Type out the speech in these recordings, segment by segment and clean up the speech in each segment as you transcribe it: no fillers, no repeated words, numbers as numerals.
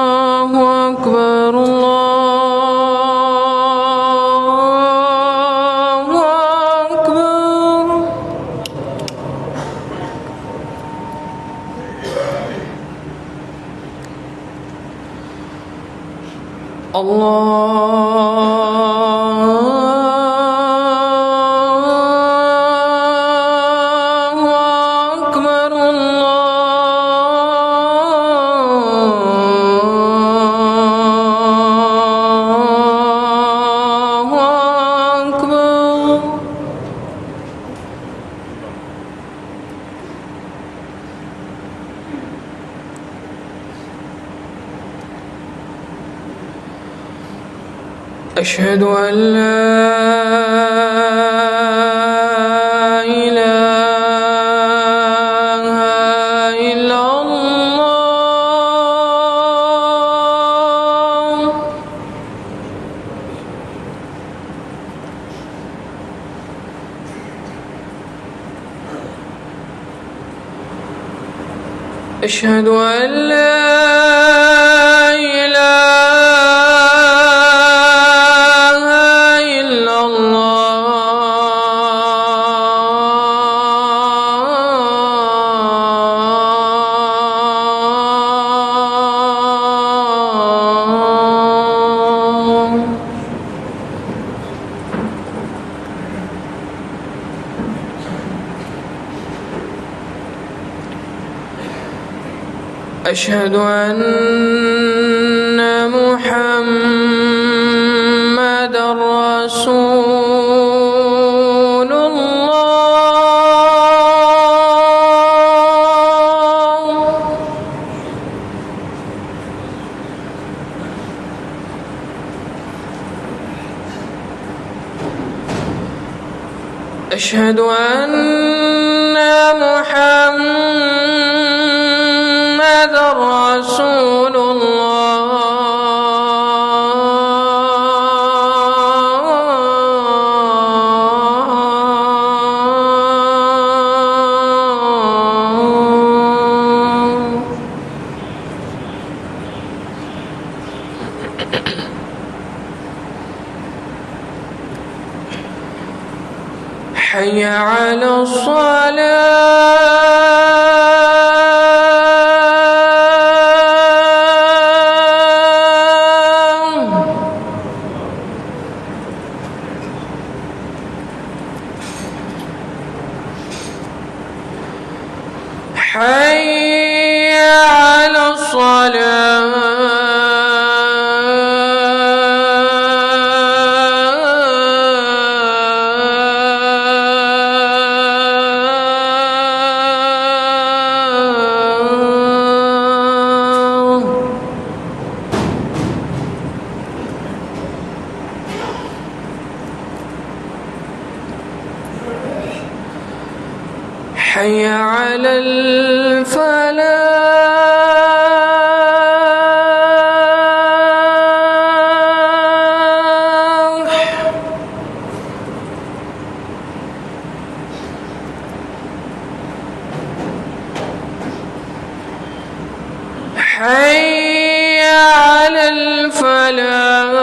الله أكبر الله أكبر أشهد أن لا إله إلا الله أشهد أن لا أشهد أن محمدًا رسول الله أشهد أن محمدًا رسول حي على حي على حي على الفلاح حي على الفلاح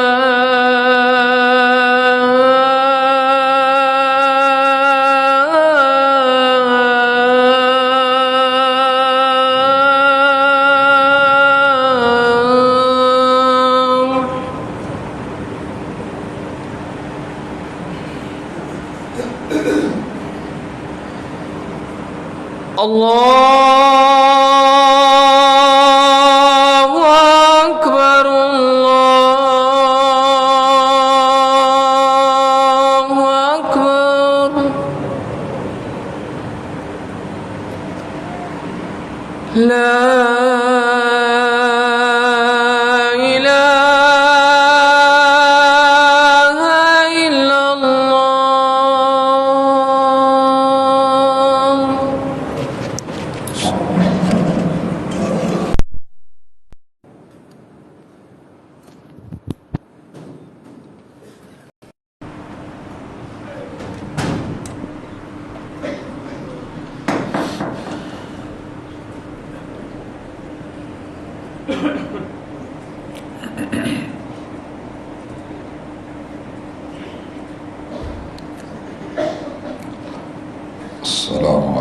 الله أكبر الله أكبر لا إله إلا الله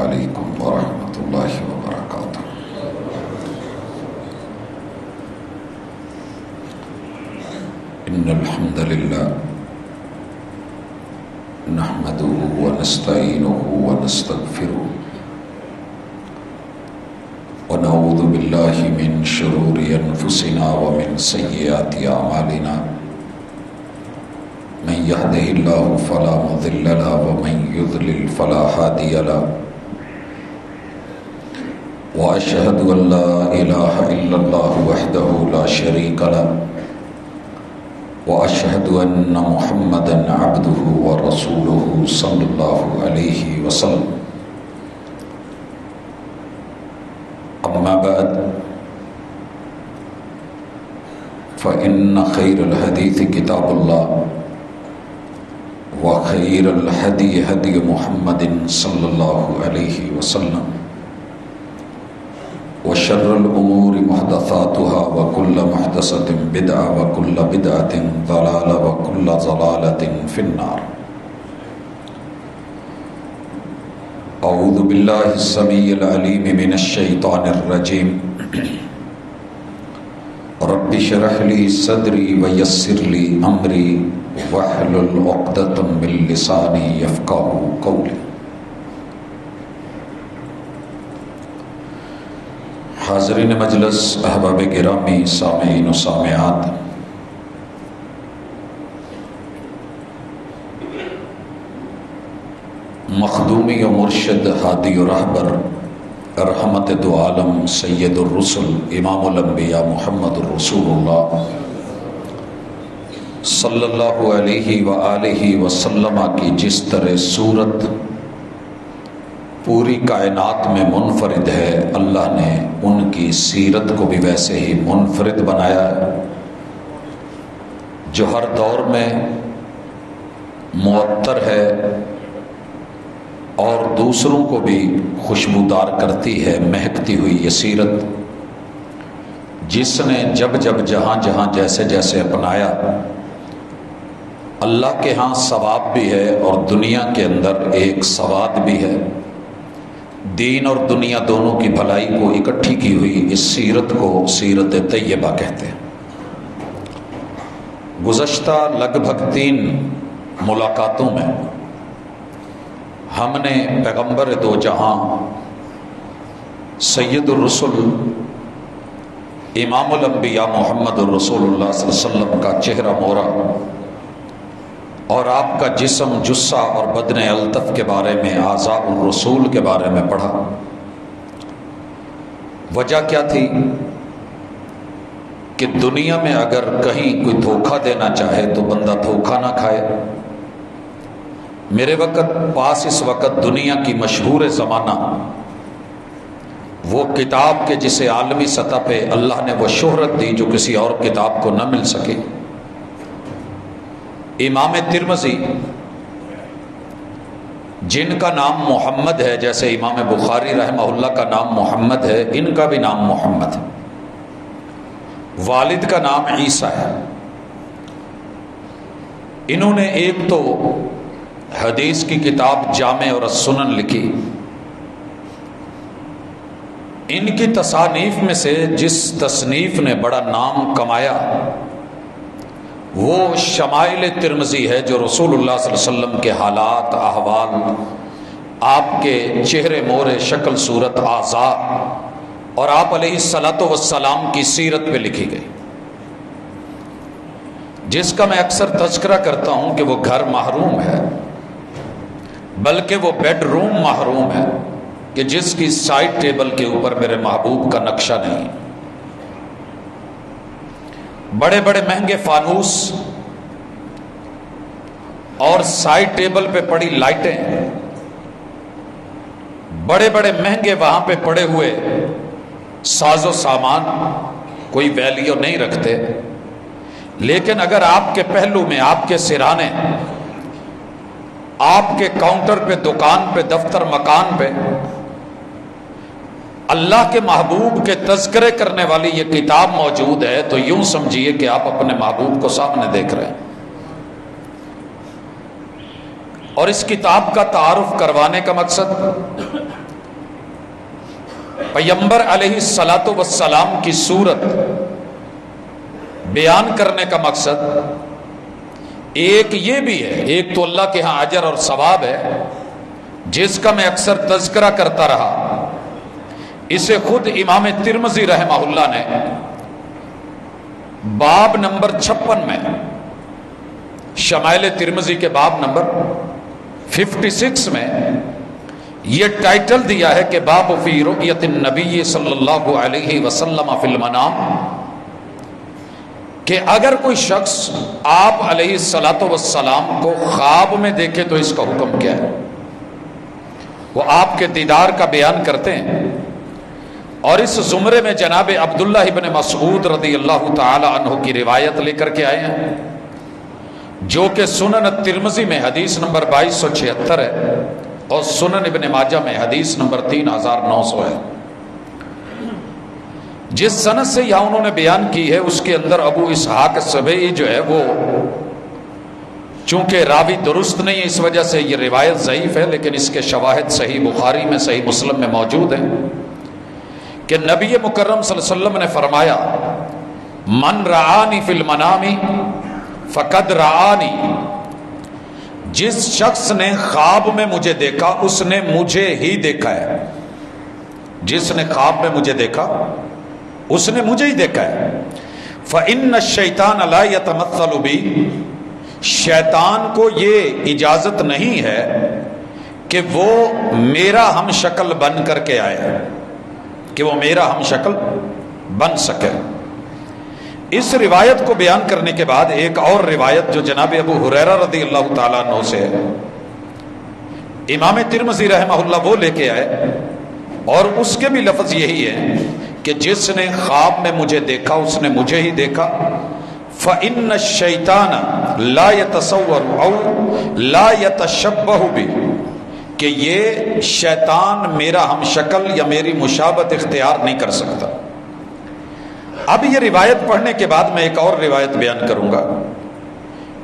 علیکم ورحمۃ اللہ وبرکاتہ۔ ان الحمد للہ نحمده ونستعینه ونستغفره ونعوذ باللہ من شرور انفسنا ومن سیئات اعمالنا، من يهده الله فلا مضل له ومن يضلل فلا هادي له، وأشهد أن لا إله إلا الله وحده لا شريك له، وأشهد أن محمدا عبده ورسوله صلى الله عليه وسلم۔ أما بعد فإن خير الحديث كتاب الله، وخير الهدي هدي محمد صلى الله عليه وسلم، وشر الأمور محدثاتها وكل محدثة بدعة وكل بدعة ضلالة وكل ضلالة في النار۔ أعوذ بالله السميع العليم من الشيطان الرجيم، رب اشرح لي صدري ويسر لي أمري واحلل عقدة من لساني يفقهوا قولي۔ حاضرین مجلس، احباب گرامی، سامعین و سامعات، مخدومی و مرشد، ہادی و رہبر، رحمت دو عالم، سید الرسل، امام الانبیاء محمد الرسول اللہ صلی اللہ علیہ وآلہ وسلم کی جس طرح صورت پوری کائنات میں منفرد ہے، اللہ نے ان کی سیرت کو بھی ویسے ہی منفرد بنایا ہے، جو ہر دور میں معطر ہے اور دوسروں کو بھی خوشبودار کرتی ہے، مہکتی ہوئی یہ سیرت، جس نے جب جب جہاں جہاں جیسے جیسے اپنایا، اللہ کے ہاں ثواب بھی ہے اور دنیا کے اندر ایک سواد بھی ہے، دین اور دنیا دونوں کی بھلائی کو اکٹھی کی ہوئی اس سیرت کو سیرت طیبہ کہتے ہیں۔ گزشتہ لگ بھگ 3 ملاقاتوں میں ہم نے پیغمبر دو جہاں سید الرسل امام الانبیاء محمد الرسول اللہ صلی اللہ علیہ وسلم کا چہرہ مورا اور آپ کا جسم، جثہ اور بدن الطف کے بارے میں، اعضاء الرسول کے بارے میں پڑھا۔ وجہ کیا تھی کہ دنیا میں اگر کہیں کوئی دھوکہ دینا چاہے تو بندہ دھوکہ نہ کھائے۔ میرے پاس اس وقت دنیا کی مشہور زمانہ وہ کتاب کے جسے عالمی سطح پہ اللہ نے وہ شہرت دی جو کسی اور کتاب کو نہ مل سکے، امام ترمذی، جن کا نام محمد ہے، جیسے امام بخاری رحمہ اللہ کا نام محمد ہے، ان کا بھی نام محمد ہے، والد کا نام عیسیٰ ہے۔ انہوں نے ایک تو حدیث کی کتاب جامع اور السنن لکھی۔ ان کی تصانیف میں سے جس تصنیف نے بڑا نام کمایا وہ شمائل ترمذی ہے، جو رسول اللہ صلی اللہ علیہ وسلم کے حالات، احوال، آپ کے چہرے مورے، شکل صورت، اعضاء اور آپ علیہ الصلاۃ والسلام کی سیرت پہ لکھی گئی، جس کا میں اکثر تذکرہ کرتا ہوں کہ وہ گھر محروم ہے، بلکہ وہ بیڈ روم محروم ہے کہ جس کی سائڈ ٹیبل کے اوپر میرے محبوب کا نقشہ نہیں۔ بڑے بڑے مہنگے فانوس اور سائڈ ٹیبل پہ پڑی لائٹیں، بڑے بڑے مہنگے وہاں پہ پڑے ہوئے ساز و سامان کوئی ویلیو نہیں رکھتے، لیکن اگر آپ کے پہلو میں، آپ کے سرانے، آپ کے کاؤنٹر پہ، دکان پہ، دفتر، مکان پہ اللہ کے محبوب کے تذکرے کرنے والی یہ کتاب موجود ہے تو یوں سمجھیے کہ آپ اپنے محبوب کو سامنے دیکھ رہے ہیں۔ اور اس کتاب کا تعارف کروانے کا مقصد پیغمبر علیہ الصلاۃ والسلام کی صورت بیان کرنے کا مقصد ایک یہ بھی ہے، ایک تو اللہ کے ہاں اجر اور ثواب ہے جس کا میں اکثر تذکرہ کرتا رہا، اسے خود امام ترمذی رحمہ اللہ نے باب نمبر 56 میں، شمائل ترمذی کے باب نمبر 56 میں یہ ٹائٹل دیا ہے کہ باب فی رؤیت النبی صلی اللہ علیہ وسلم فی المنام، کہ اگر کوئی شخص آپ علیہ الصلاۃ والسلام کو خواب میں دیکھے تو اس کا حکم کیا ہے۔ وہ آپ کے دیدار کا بیان کرتے ہیں، اور اس زمرے میں جناب عبداللہ ابن مسعود رضی اللہ تعالی عنہ کی روایت لے کر کے آئے ہیں، جو کہ سنن ترمذی میں حدیث نمبر 2276 ہے اور سنن ابن ماجہ میں حدیث نمبر 3900 ہے۔ جس سند سے یہاں انہوں نے بیان کی ہے اس کے اندر ابو اسحاق سبیعی جو ہے وہ چونکہ راوی درست نہیں ہے، اس وجہ سے یہ روایت ضعیف ہے، لیکن اس کے شواہد صحیح بخاری میں، صحیح مسلم میں موجود ہیں کہ نبی مکرم صلی اللہ علیہ وسلم نے فرمایا من رعانی فی المنام فقد رعانی، جس شخص نے خواب میں مجھے دیکھا اس نے مجھے ہی دیکھا ہے۔ جس نے خواب میں مجھے دیکھا اس نے مجھے ہی دیکھا ہے۔ فإن الشیطان لا يتمثل بی، شیطان کو یہ اجازت نہیں ہے کہ وہ میرا ہم شکل بن کر کے آئے، کہ وہ میرا ہم شکل بن سکے۔ اس روایت کو بیان کرنے کے بعد ایک اور روایت جو جناب ابو ہریرہ رضی اللہ تعالیٰ عنہ سے ہے، امام ترمذی رحمہ اللہ وہ لے کے آئے، اور اس کے بھی لفظ یہی ہے کہ جس نے خواب میں مجھے دیکھا اس نے مجھے ہی دیکھا۔ فإن الشیطان لا يتصور او لا يتشبہ بی، کہ یہ شیطان میرا ہم شکل یا میری مشابہت اختیار نہیں کر سکتا۔ اب یہ روایت پڑھنے کے بعد میں ایک اور روایت بیان کروں گا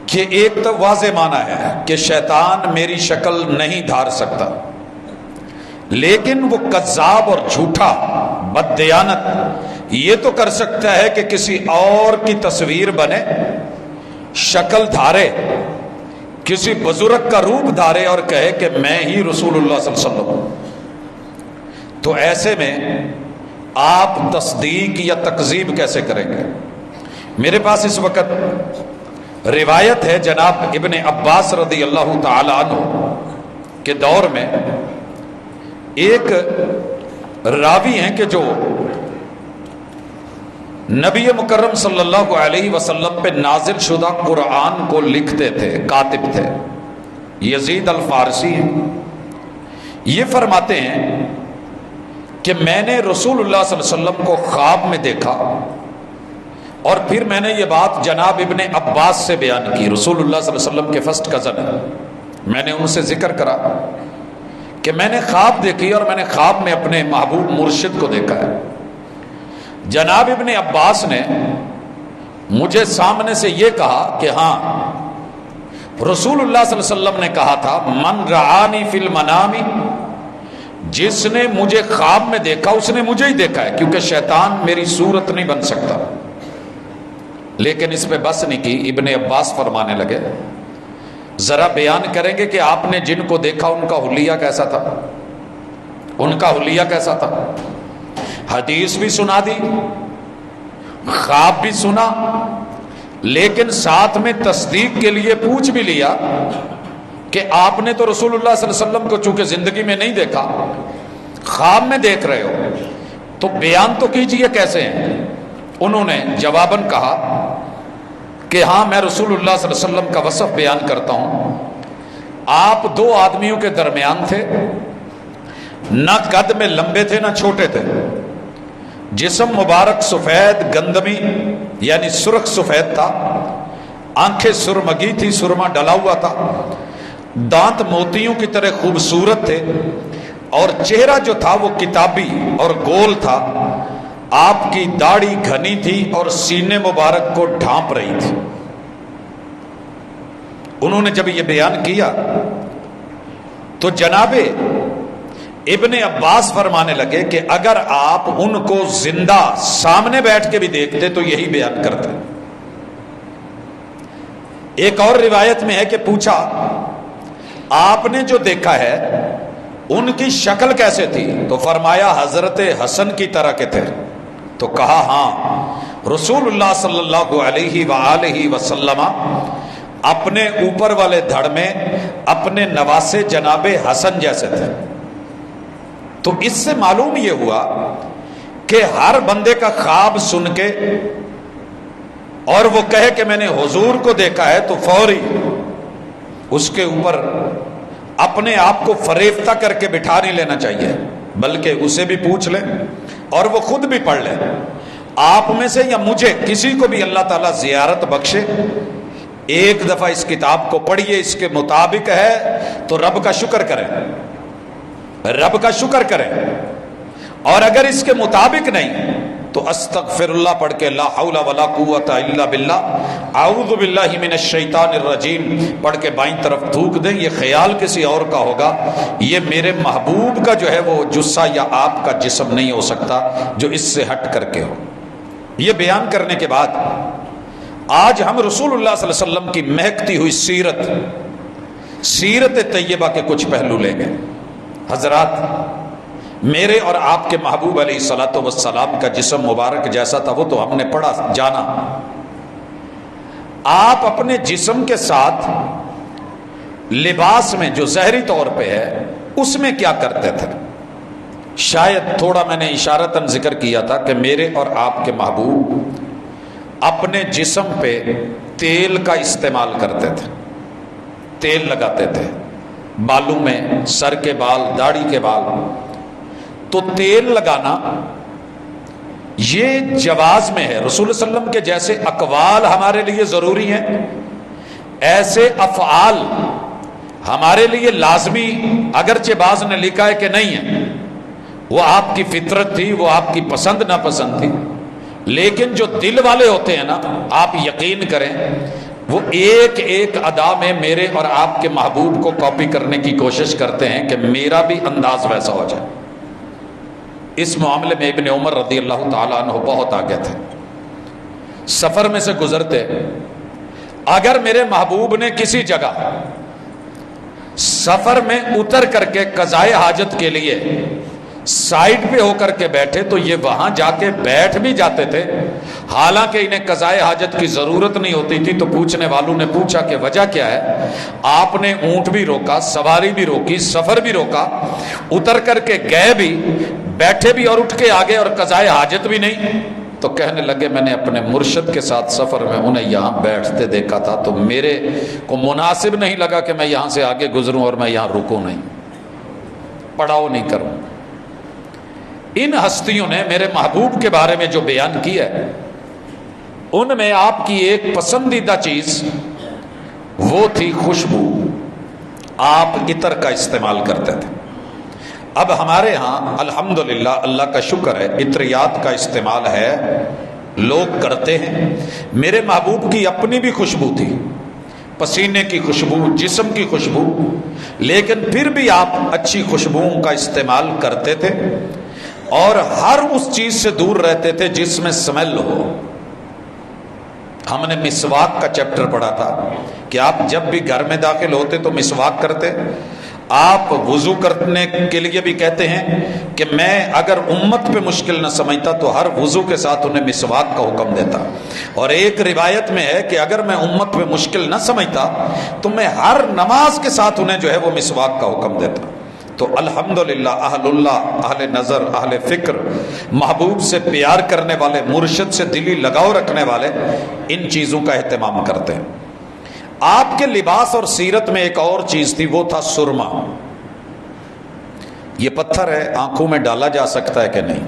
کہ ایک تو واضح معنی ہے کہ شیطان میری شکل نہیں دھار سکتا، لیکن وہ کذاب اور جھوٹا بددیانت یہ تو کر سکتا ہے کہ کسی اور کی تصویر بنے، شکل دھارے، کسی بزرگ کا روپ دھارے اور کہے کہ میں ہی رسول اللہ صلی اللہ علیہ وسلم۔ تو ایسے میں آپ تصدیق یا تکذیب کیسے کریں گے؟ میرے پاس اس وقت روایت ہے جناب ابن عباس رضی اللہ تعالی عنہ کے دور میں، ایک راوی ہیں کہ جو نبی مکرم صلی اللہ علیہ وسلم پہ نازل شدہ قرآن کو لکھتے تھے، کاتب تھے، یزید الفارسی ہیں۔ یہ فرماتے ہیں کہ میں نے رسول اللہ صلی اللہ علیہ وسلم کو خواب میں دیکھا، اور پھر میں نے یہ بات جناب ابن عباس سے بیان کی، رسول اللہ صلی اللہ علیہ وسلم کے فرسٹ کزن ہیں، میں نے ان سے ذکر کرا کہ میں نے خواب دیکھی اور میں نے خواب میں اپنے محبوب مرشد کو دیکھا ہے۔ جناب ابن عباس نے مجھے سامنے سے یہ کہا کہ ہاں رسول اللہ صلی اللہ علیہ وسلم نے کہا تھا من رعانی فی المنام، جس نے مجھے خواب میں دیکھا اس نے مجھے ہی دیکھا ہے، کیونکہ شیطان میری صورت نہیں بن سکتا۔ لیکن اس پہ بس نہیں کی، ابن عباس فرمانے لگے ذرا بیان کریں گے کہ آپ نے جن کو دیکھا ان کا حلیہ کیسا تھا، ان کا حلیہ کیسا تھا؟ حدیث بھی سنا دی، خواب بھی سنا، لیکن ساتھ میں تصدیق کے لیے پوچھ بھی لیا کہ آپ نے تو رسول اللہ صلی اللہ علیہ وسلم کو چونکہ زندگی میں نہیں دیکھا، خواب میں دیکھ رہے ہو، تو بیان تو کیجئے کیسے ہیں؟ انہوں نے جواباً کہا کہ ہاں میں رسول اللہ صلی اللہ علیہ وسلم کا وصف بیان کرتا ہوں۔ آپ دو آدمیوں کے درمیان تھے، نہ قد میں لمبے تھے نہ چھوٹے تھے، جسم مبارک سفید گندمی یعنی سرخ سفید تھا، آنکھیں سرمگی تھی، سرما ڈلا ہوا تھا، دانت موتیوں کی طرح خوبصورت تھے، اور چہرہ جو تھا وہ کتابی اور گول تھا، آپ کی داڑھی گھنی تھی اور سینے مبارک کو ڈھانپ رہی تھی۔ انہوں نے جب یہ بیان کیا تو جناب ابن عباس فرمانے لگے کہ اگر آپ ان کو زندہ سامنے بیٹھ کے بھی دیکھتے تو یہی بیان کرتے. ایک اور روایت میں ہے کہ پوچھا آپ نے جو دیکھا ہے ان کی شکل کیسے تھی؟ تو فرمایا حضرت حسن کی طرح کے تھے. تو کہا ہاں رسول اللہ صلی اللہ علیہ وآلہ وسلم اپنے اوپر والے دھڑ میں اپنے نواسے جناب حسن جیسے تھے. تو اس سے معلوم یہ ہوا کہ ہر بندے کا خواب سن کے اور وہ کہے کہ میں نے حضور کو دیکھا ہے تو فوری اس کے اوپر اپنے آپ کو فریفتہ کر کے بٹھا نہیں لینا چاہیے، بلکہ اسے بھی پوچھ لیں اور وہ خود بھی پڑھ لیں. آپ میں سے یا مجھے کسی کو بھی اللہ تعالیٰ زیارت بخشے، ایک دفعہ اس کتاب کو پڑھیے، اس کے مطابق ہے تو رب کا شکر کریں، رب کا شکر کریں، اور اگر اس کے مطابق نہیں تو استغفر اللہ پڑھ کے لا حول ولا قوت الا باللہ اعوذ باللہ من الشیطان الرجیم پڑھ کے بائیں طرف تھوک دیں. یہ خیال کسی اور کا ہوگا، یہ میرے محبوب کا جو ہے وہ جثہ یا آپ کا جسم نہیں ہو سکتا جو اس سے ہٹ کر کے ہو. یہ بیان کرنے کے بعد آج ہم رسول اللہ صلی اللہ علیہ وسلم کی مہکتی ہوئی سیرت طیبہ کے کچھ پہلو لیں گے. حضرات، میرے اور آپ کے محبوب علیہ الصلوۃ والسلام کا جسم مبارک جیسا تھا وہ تو ہم نے پڑھا جانا. آپ اپنے جسم کے ساتھ لباس میں جو ظاہری طور پہ ہے اس میں کیا کرتے تھے؟ شاید تھوڑا میں نے اشارتاً ذکر کیا تھا کہ میرے اور آپ کے محبوب اپنے جسم پہ تیل کا استعمال کرتے تھے، تیل لگاتے تھے بالوں میں، سر کے بال، داڑھی کے بال. تو تیل لگانا یہ جواز میں ہے. رسول اللہ علیہ وسلم کے جیسے اقوال ہمارے لیے ضروری ہیں، ایسے افعال ہمارے لیے لازمی، اگرچہ بعض نے لکھا ہے کہ نہیں ہے، وہ آپ کی فطرت تھی، وہ آپ کی پسند ناپسند تھی، لیکن جو دل والے ہوتے ہیں نا، آپ یقین کریں وہ ایک ایک ادا میں میرے اور آپ کے محبوب کو کاپی کرنے کی کوشش کرتے ہیں کہ میرا بھی انداز ویسا ہو جائے. اس معاملے میں ابن عمر رضی اللہ تعالیٰ عنہ بہت آگے تھے. سفر میں سے گزرتے، اگر میرے محبوب نے کسی جگہ سفر میں اتر کر کے قضائے حاجت کے لیے سائڈ پہ ہو کر کے بیٹھے تو یہ وہاں جا کے بیٹھ بھی جاتے تھے، حالانکہ انہیں قضائے حاجت کی ضرورت نہیں ہوتی تھی. تو پوچھنے والوں نے پوچھا کہ وجہ کیا ہے؟ آپ نے اونٹ بھی روکا، سواری بھی روکی، سفر بھی روکا، اتر کر کے گئے بھی، بیٹھے بھی اور اٹھ کے آگے، اور قضائے حاجت بھی نہیں. تو کہنے لگے میں نے اپنے مرشد کے ساتھ سفر میں انہیں یہاں بیٹھتے دیکھا تھا تو میرے کو مناسب نہیں لگا کہ میں یہاں سے آگے گزروں اور میں یہاں رکوں نہیں، پڑاؤ نہیں کروں. ان ہستیوں نے میرے محبوب کے بارے میں جو بیان کیا ہے ان میں آپ کی ایک پسندیدہ چیز وہ تھی خوشبو. آپ عطر کا استعمال کرتے تھے. اب ہمارے ہاں الحمدللہ اللہ کا شکر ہے عطریات کا استعمال ہے، لوگ کرتے ہیں. میرے محبوب کی اپنی بھی خوشبو تھی، پسینے کی خوشبو، جسم کی خوشبو، لیکن پھر بھی آپ اچھی خوشبوؤں کا استعمال کرتے تھے اور ہر اس چیز سے دور رہتے تھے جس میں سمیل ہو. ہم نے مسواک کا چیپٹر پڑھا تھا کہ آپ جب بھی گھر میں داخل ہوتے تو مسواک کرتے. آپ وضو کرنے کے لیے بھی کہتے ہیں کہ میں اگر امت پہ مشکل نہ سمجھتا تو ہر وضو کے ساتھ انہیں مسواک کا حکم دیتا. اور ایک روایت میں ہے کہ اگر میں امت پہ مشکل نہ سمجھتا تو میں ہر نماز کے ساتھ انہیں جو ہے وہ مسواک کا حکم دیتا. تو الحمدللہ اہل اللہ، اہل نظر، اہل فکر، محبوب سے پیار کرنے والے، مرشد سے دلی لگاؤ رکھنے والے ان چیزوں کا اہتمام کرتے ہیں. آپ کے لباس اور سیرت میں ایک اور چیز تھی، وہ تھا سرما. یہ پتھر ہے، آنکھوں میں ڈالا جا سکتا ہے کہ نہیں؟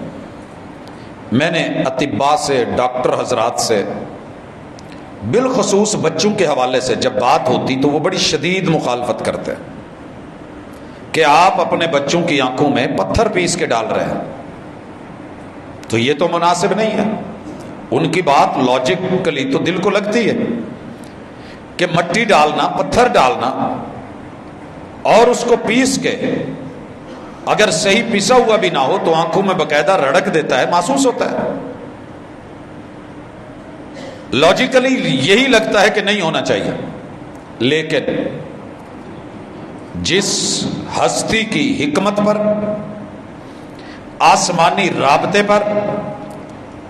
میں نے اطباء سے، ڈاکٹر حضرات سے، بالخصوص بچوں کے حوالے سے جب بات ہوتی تو وہ بڑی شدید مخالفت کرتے ہیں کہ آپ اپنے بچوں کی آنکھوں میں پتھر پیس کے ڈال رہے ہیں. تو یہ تو مناسب نہیں ہے. ان کی بات لاجکلی تو دل کو لگتی ہے کہ مٹی ڈالنا، پتھر ڈالنا اور اس کو پیس کے اگر صحیح پسا ہوا بھی نہ ہو تو آنکھوں میں باقاعدہ رڑک دیتا ہے، محسوس ہوتا ہے، لاجیکلی یہی لگتا ہے کہ نہیں ہونا چاہیے. لیکن جس ہستی کی حکمت پر، آسمانی رابطے پر،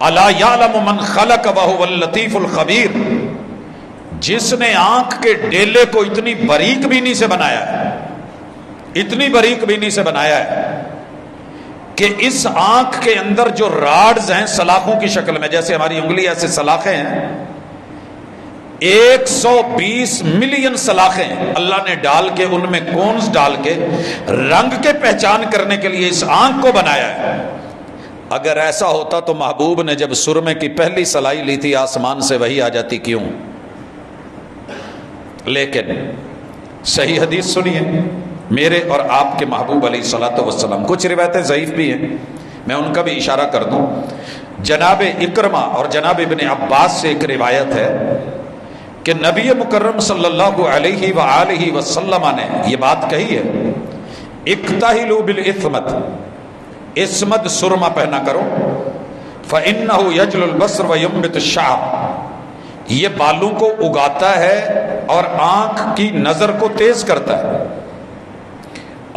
الا یعلم من خلق وهو اللطیف الخبیر، جس نے آنکھ کے ڈیلے کو اتنی باریک بینی سے بنایا ہے، اتنی باریک بینی سے بنایا ہے کہ اس آنکھ کے اندر جو راڈز ہیں سلاخوں کی شکل میں، جیسے ہماری انگلی ایسے سلاخیں ہیں، 120 ملین سلاخیں اللہ نے ڈال کے، ان میں کونز ڈال کے رنگ کے پہچان کرنے کے لیے اس آنکھ کو بنایا ہے. اگر ایسا ہوتا تو محبوب نے جب سرمے کی پہلی سلائی لی تھی آسمان سے وہی آ جاتی کیوں؟ لیکن صحیح حدیث سنیے میرے اور آپ کے محبوب علیہ الصلوۃ والسلام. کچھ روایتیں ضعیف بھی ہیں، میں ان کا بھی اشارہ کر دوں. جناب اکرمہ اور جناب ابن عباس سے ایک روایت ہے کہ نبی مکرم صلی اللہ علیہ وآلہ وسلم نے یہ بات کہی ہے، اکتحلوا بالعصمت، عصمت سرما پہنا کرو، فإنہ یجل البصر وینبت الشعر، یہ بالوں کو اگاتا ہے اور آنکھ کی نظر کو تیز کرتا ہے.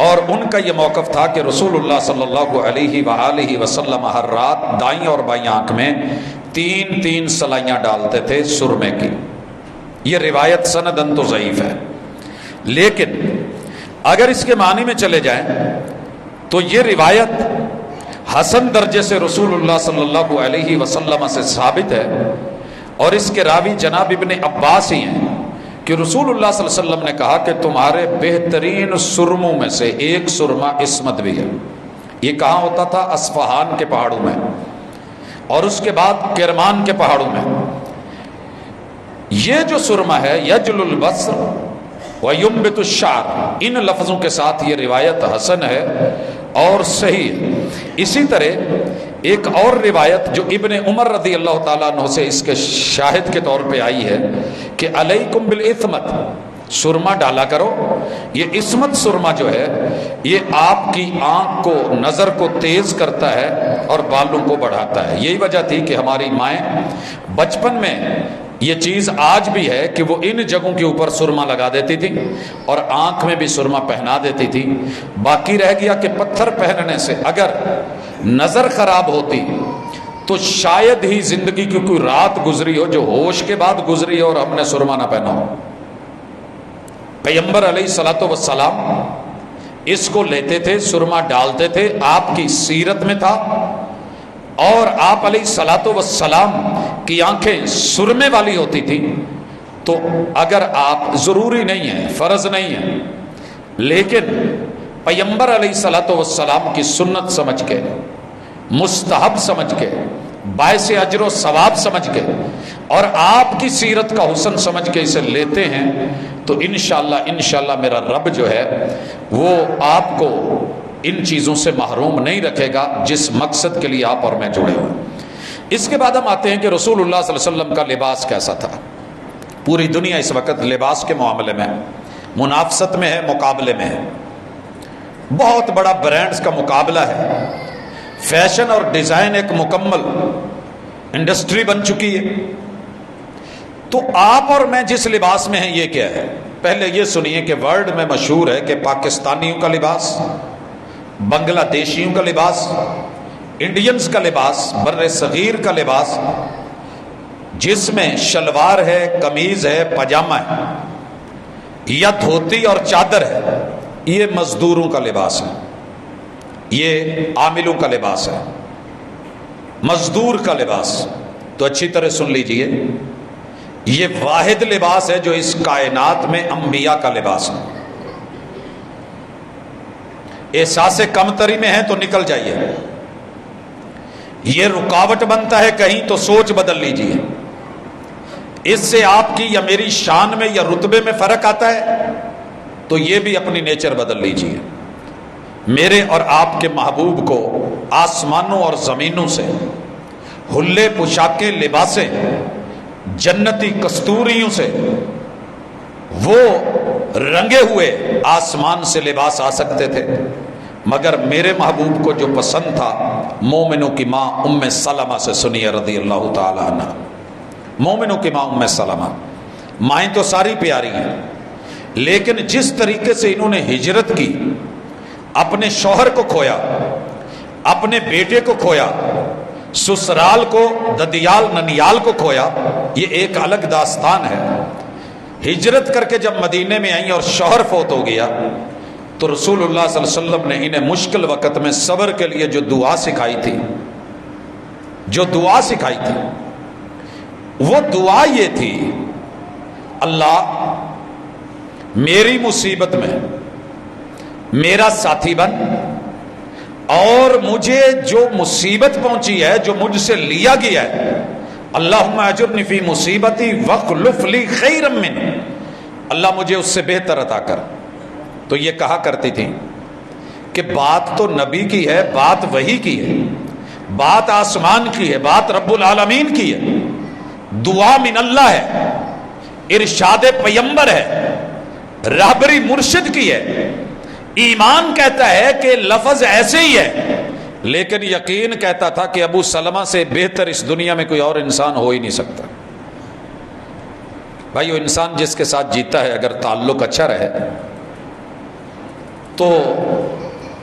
اور ان کا یہ موقف تھا کہ رسول اللہ صلی اللہ علیہ وآلہ وسلم ہر رات دائیں اور بائیں آنکھ میں 3 سلائیاں ڈالتے تھے سرمے کی. یہ روایت سندن تو ضعیف ہے، لیکن اگر اس کے معنی میں چلے جائیں تو یہ روایت حسن درجے سے رسول اللہ صلی اللہ علیہ وسلم سے ثابت ہے، اور اس کے راوی جناب ابن عباس ہی ہیں کہ رسول اللہ صلی اللہ علیہ وسلم نے کہا کہ تمہارے بہترین سرموں میں سے ایک سرما عصمت بھی ہے. یہ کہاں ہوتا تھا؟ اصفہان کے پہاڑوں میں، اور اس کے بعد کرمان کے پہاڑوں میں. یہ جو سرما ہے یجل البصر وینبت الشعر، ان لفظوں کے ساتھ یہ روایت حسن ہے اور صحیح ہے. اسی طرح ایک اور روایت جو ابن عمر رضی اللہ تعالیٰ عنہ سے اس کے شاہد کے طور پہ آئی ہے کہ علیکم بالعصمت، سرما ڈالا کرو. یہ عصمت سرما جو ہے یہ آپ کی آنکھ کو، نظر کو تیز کرتا ہے اور بالوں کو بڑھاتا ہے. یہی وجہ تھی کہ ہماری مائیں بچپن میں، یہ چیز آج بھی ہے کہ وہ ان جگہوں کے اوپر سرما لگا دیتی تھی اور آنکھ میں بھی سرما پہنا دیتی تھی. باقی رہ گیا کہ پتھر پہننے سے اگر نظر خراب ہوتی تو شاید ہی زندگی کی کوئی رات گزری ہو جو ہوش کے بعد گزری ہو اور ہم نے سرما نہ پہنا ہو. پیغمبر علیہ الصلوۃ والسلام اس کو لیتے تھے، سرما ڈالتے تھے، آپ کی سیرت میں تھا. اور آپ علیہ الصلوۃ والسلام کی آنکھیں سرمے والی ہوتی تھی. تو اگر آپ، ضروری نہیں ہے، فرض نہیں ہے، لیکن پیغمبر علیہ الصلوۃ والسلام کی سنت سمجھ کے، مستحب سمجھ کے، باعث اجر و ثواب سمجھ کے، اور آپ کی سیرت کا حسن سمجھ کے اسے لیتے ہیں تو انشاءاللہ میرا رب جو ہے وہ آپ کو ان چیزوں سے محروم نہیں رکھے گا جس مقصد کے لیے آپ اور میں جڑے ہوئے. اس کے بعد ہم آتے ہیں کہ رسول اللہ صلی اللہ علیہ وسلم کا لباس کیسا تھا. پوری دنیا اس وقت لباس کے معاملے میں منافست میں ہے، مقابلے میں ہے. بہت بڑا برانڈز کا مقابلہ ہے. فیشن اور ڈیزائن ایک مکمل انڈسٹری بن چکی ہے. تو آپ اور میں جس لباس میں ہیں یہ کیا ہے؟ پہلے یہ سنیے کہ ورلڈ میں مشہور ہے کہ پاکستانیوں کا لباس، بنگلہ دیشیوں کا لباس، انڈینز کا لباس، بر صغیر کا لباس، جس میں شلوار ہے، قمیض ہے، پاجامہ ہے یا دھوتی اور چادر ہے، یہ مزدوروں کا لباس ہے، یہ عاملوں کا لباس ہے، مزدور کا لباس. تو اچھی طرح سن لیجئے، یہ واحد لباس ہے جو اس کائنات میں انبیاء کا لباس ہے. احساس کمتری میں ہے تو نکل جائیے. یہ رکاوٹ بنتا ہے کہیں تو سوچ بدل لیجئے. اس سے آپ کی یا میری شان میں یا رتبے میں فرق آتا ہے تو یہ بھی اپنی نیچر بدل لیجئے. میرے اور آپ کے محبوب کو آسمانوں اور زمینوں سے حلے، پوشاکیں، لباسیں، جنتی کستوریوں سے وہ رنگے ہوئے آسمان سے لباس آ سکتے تھے. مگر میرے محبوب کو جو پسند تھا مومنوں کی ماں ام سلمہ سے سنیے رضی اللہ تعالی عنہ. مومنوں کی ماں ام سلمہ. مائیں تو ساری پیاری ہیں، لیکن جس طریقے سے انہوں نے ہجرت کی، اپنے شوہر کو کھویا، اپنے بیٹے کو کھویا، سسرال کو، ددیال ننیال کو کھویا، یہ ایک الگ داستان ہے. ہجرت کر کے جب مدینے میں آئیں اور شوہر فوت ہو گیا تو رسول اللہ صلی اللہ علیہ وسلم نے انہیں مشکل وقت میں صبر کے لیے جو دعا سکھائی تھی، وہ دعا یہ تھی: اللہ میری مصیبت میں میرا ساتھی بن، اور مجھے جو مصیبت پہنچی ہے، جو مجھ سے لیا گیا ہے، اللہم اجرنی فی مصیبتی واخلف لی خیرا من، اللہ مجھے اس سے بہتر عطا کر. تو یہ کہا کرتی تھی کہ بات تو نبی کی ہے، بات وحی کی ہے، بات آسمان کی ہے، بات رب العالمین کی ہے، دعا من اللہ ہے، ارشاد پیمبر ہے، رہبری مرشد کی ہے. ایمان کہتا ہے کہ لفظ ایسے ہی ہے، لیکن یقین کہتا تھا کہ ابو سلمہ سے بہتر اس دنیا میں کوئی اور انسان ہو ہی نہیں سکتا. بھائی وہ انسان جس کے ساتھ جیتا ہے، اگر تعلق اچھا رہے تو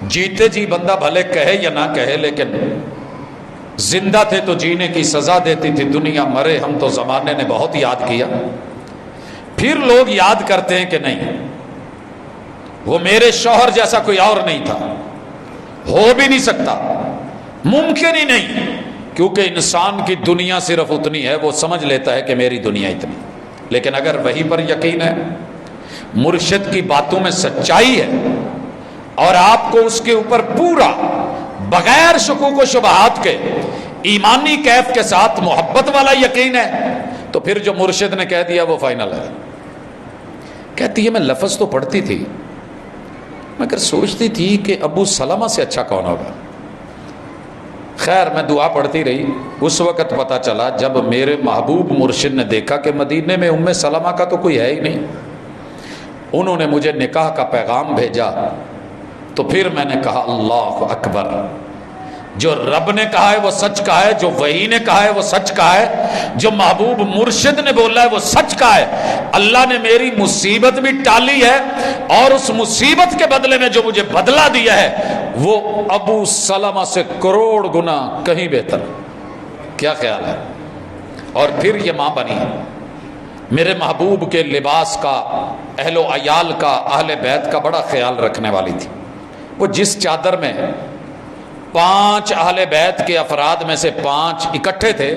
جیتے جی بندہ بھلے کہے یا نہ کہے، لیکن زندہ تھے تو جینے کی سزا دیتی تھی دنیا، مرے ہم تو زمانے نے بہت یاد کیا. پھر لوگ یاد کرتے ہیں کہ نہیں، وہ میرے شوہر جیسا کوئی اور نہیں تھا، ہو بھی نہیں سکتا، ممکن ہی نہیں، کیونکہ انسان کی دنیا صرف اتنی ہے، وہ سمجھ لیتا ہے کہ میری دنیا اتنی. لیکن اگر وہی پر یقین ہے، مرشد کی باتوں میں سچائی ہے، اور آپ کو اس کے اوپر پورا بغیر شکوک و شبہات کے ایمانی کیف کے ساتھ محبت والا یقین ہے، تو پھر جو مرشد نے کہہ دیا وہ فائنل ہے. کہتی ہے میں لفظ تو پڑھتی تھی، مگر سوچتی تھی کہ ابو سلمہ سے اچھا کون ہوگا. خیر میں دعا پڑھتی رہی. اس وقت پتہ چلا جب میرے محبوب مرشد نے دیکھا کہ مدینے میں ام سلمہ کا تو کوئی ہے ہی نہیں، انہوں نے مجھے نکاح کا پیغام بھیجا. تو پھر میں نے کہا اللہ اکبر، جو رب نے کہا ہے وہ سچ کہا ہے، جو وحی نے کہا ہے وہ سچ کہا ہے، جو محبوب مرشد نے بولا ہے وہ سچ کہا ہے. اللہ نے میری مصیبت بھی ٹالی ہے، اور اس مصیبت کے بدلے میں جو مجھے بدلہ دیا ہے وہ ابو سلمہ سے کروڑ گنا کہیں بہتر. کیا خیال ہے؟ اور پھر یہ ماں بنی، میرے محبوب کے لباس کا، اہل و عیال کا، اہل بیت کا بڑا خیال رکھنے والی تھی. وہ جس چادر میں 5 اہل بیت کے افراد میں سے 5 اکٹھے تھے،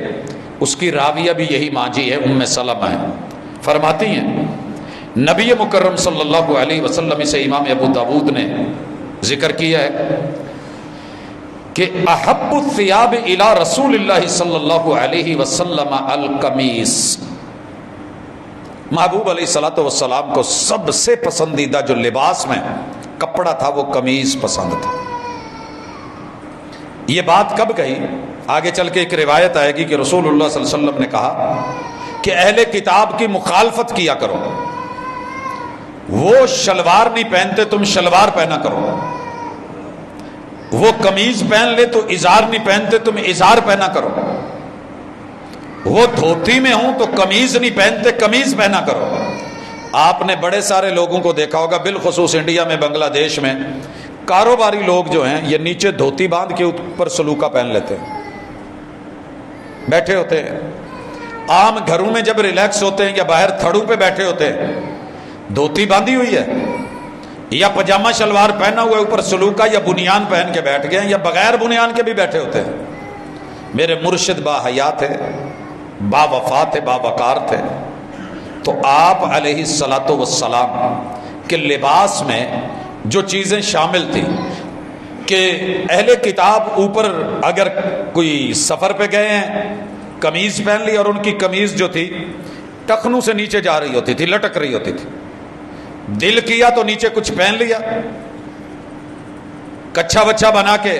اس کی راویہ بھی یہی ماں جی ہے، ام سلمہ ہے. فرماتی ہیں نبی مکرم صلی اللہ علیہ وسلم، سے امام ابو داود نے ذکر کیا ہے کہ احب الثیاب الی رسول اللہ صلی اللہ علیہ وسلم القمیص، محبوب علیہ الصلوۃ والسلام کو سب سے پسندیدہ جو لباس میں کپڑا تھا وہ قمیص پسند تھا. یہ بات کب کہی؟ آگے چل کے ایک روایت آئے گی کہ رسول اللہ صلی اللہ علیہ وسلم نے کہا کہ اہل کتاب کی مخالفت کیا کرو، وہ شلوار نہیں پہنتے تم شلوار پہنا کرو، وہ قمیض پہن لے تو ازار نہیں پہنتے تم ازار پہنا کرو، وہ دھوتی میں ہوں تو قمیض نہیں پہنتے قمیض پہنا کرو. آپ نے بڑے سارے لوگوں کو دیکھا ہوگا، بالخصوص انڈیا میں، بنگلہ دیش میں، کاروباری لوگ جو ہیں یہ نیچے دھوتی باندھ کے اوپر سلوکا پہن لیتے ہیں، بیٹھے ہوتے ہیں. عام گھروں میں جب ریلیکس ہوتے ہیں یا باہر تھڑوں پہ بیٹھے ہوتے ہیں، دھوتی باندھی ہوئی ہے یا پجامہ شلوار پہنا ہوا ہے، اوپر سلوکا یا بنیان پہن کے بیٹھ گئے، یا بغیر بنیان کے بھی بیٹھے ہوتے ہیں. میرے مرشد با حیا تھے، با وفا تھے، با وقار تھے. تو آپ علیہ الصلوۃ والسلام کے لباس میں جو چیزیں شامل تھیں کہ اہل کتاب اوپر اگر کوئی سفر پہ گئے ہیں قمیض پہن لی، اور ان کی قمیض جو تھی ٹخنوں سے نیچے جا رہی ہوتی تھی، لٹک رہی ہوتی تھی. دل کیا تو نیچے کچھ پہن لیا، کچھا بچھا بنا کے،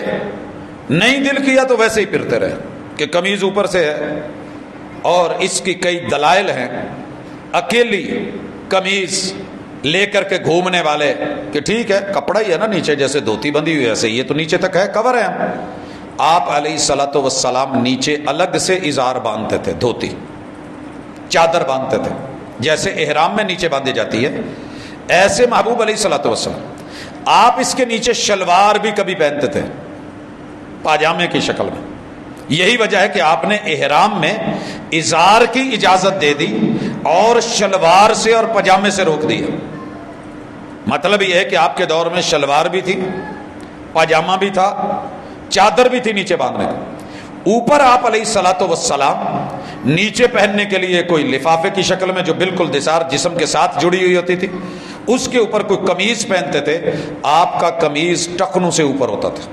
نہیں دل کیا تو ویسے ہی پھرتے رہے کہ قمیض اوپر سے ہے. اور اس کی کئی دلائل ہیں. اکیلی قمیض لے کر کے گھومنے والے کہ ٹھیک ہے کپڑا ہی ہے نا نیچے, جیسے دھوتی بندھی ہوئی ایسے, یہ تو نیچے تک ہے, کور ہے ہم. آپ علیہ الصلوۃ والسلام نیچے الگ سے ازار باندھتے تھے, دھوتی چادر باندھتے تھے, جیسے احرام میں نیچے باندھی جاتی ہے ایسے محبوب علیہ الصلوۃ والسلام آپ اس کے نیچے شلوار بھی کبھی پہنتے تھے پاجامے کی شکل میں. یہی وجہ ہے کہ آپ نے احرام میں ازار کی اجازت دے دی اور شلوار سے اور پاجامے سے روک دیا. مطلب یہ ہے کہ آپ کے دور میں شلوار بھی تھی, پاجامہ بھی تھا, چادر بھی تھی نیچے باندھنے کا. اوپر آپ علیہ الصلوۃ والسلام نیچے پہننے کے لیے کوئی لفافے کی شکل میں جو بالکل دسار جسم کے ساتھ جڑی ہوئی ہوتی تھی, اس کے اوپر کوئی قمیض پہنتے تھے. آپ کا قمیض ٹخنوں سے اوپر ہوتا تھا,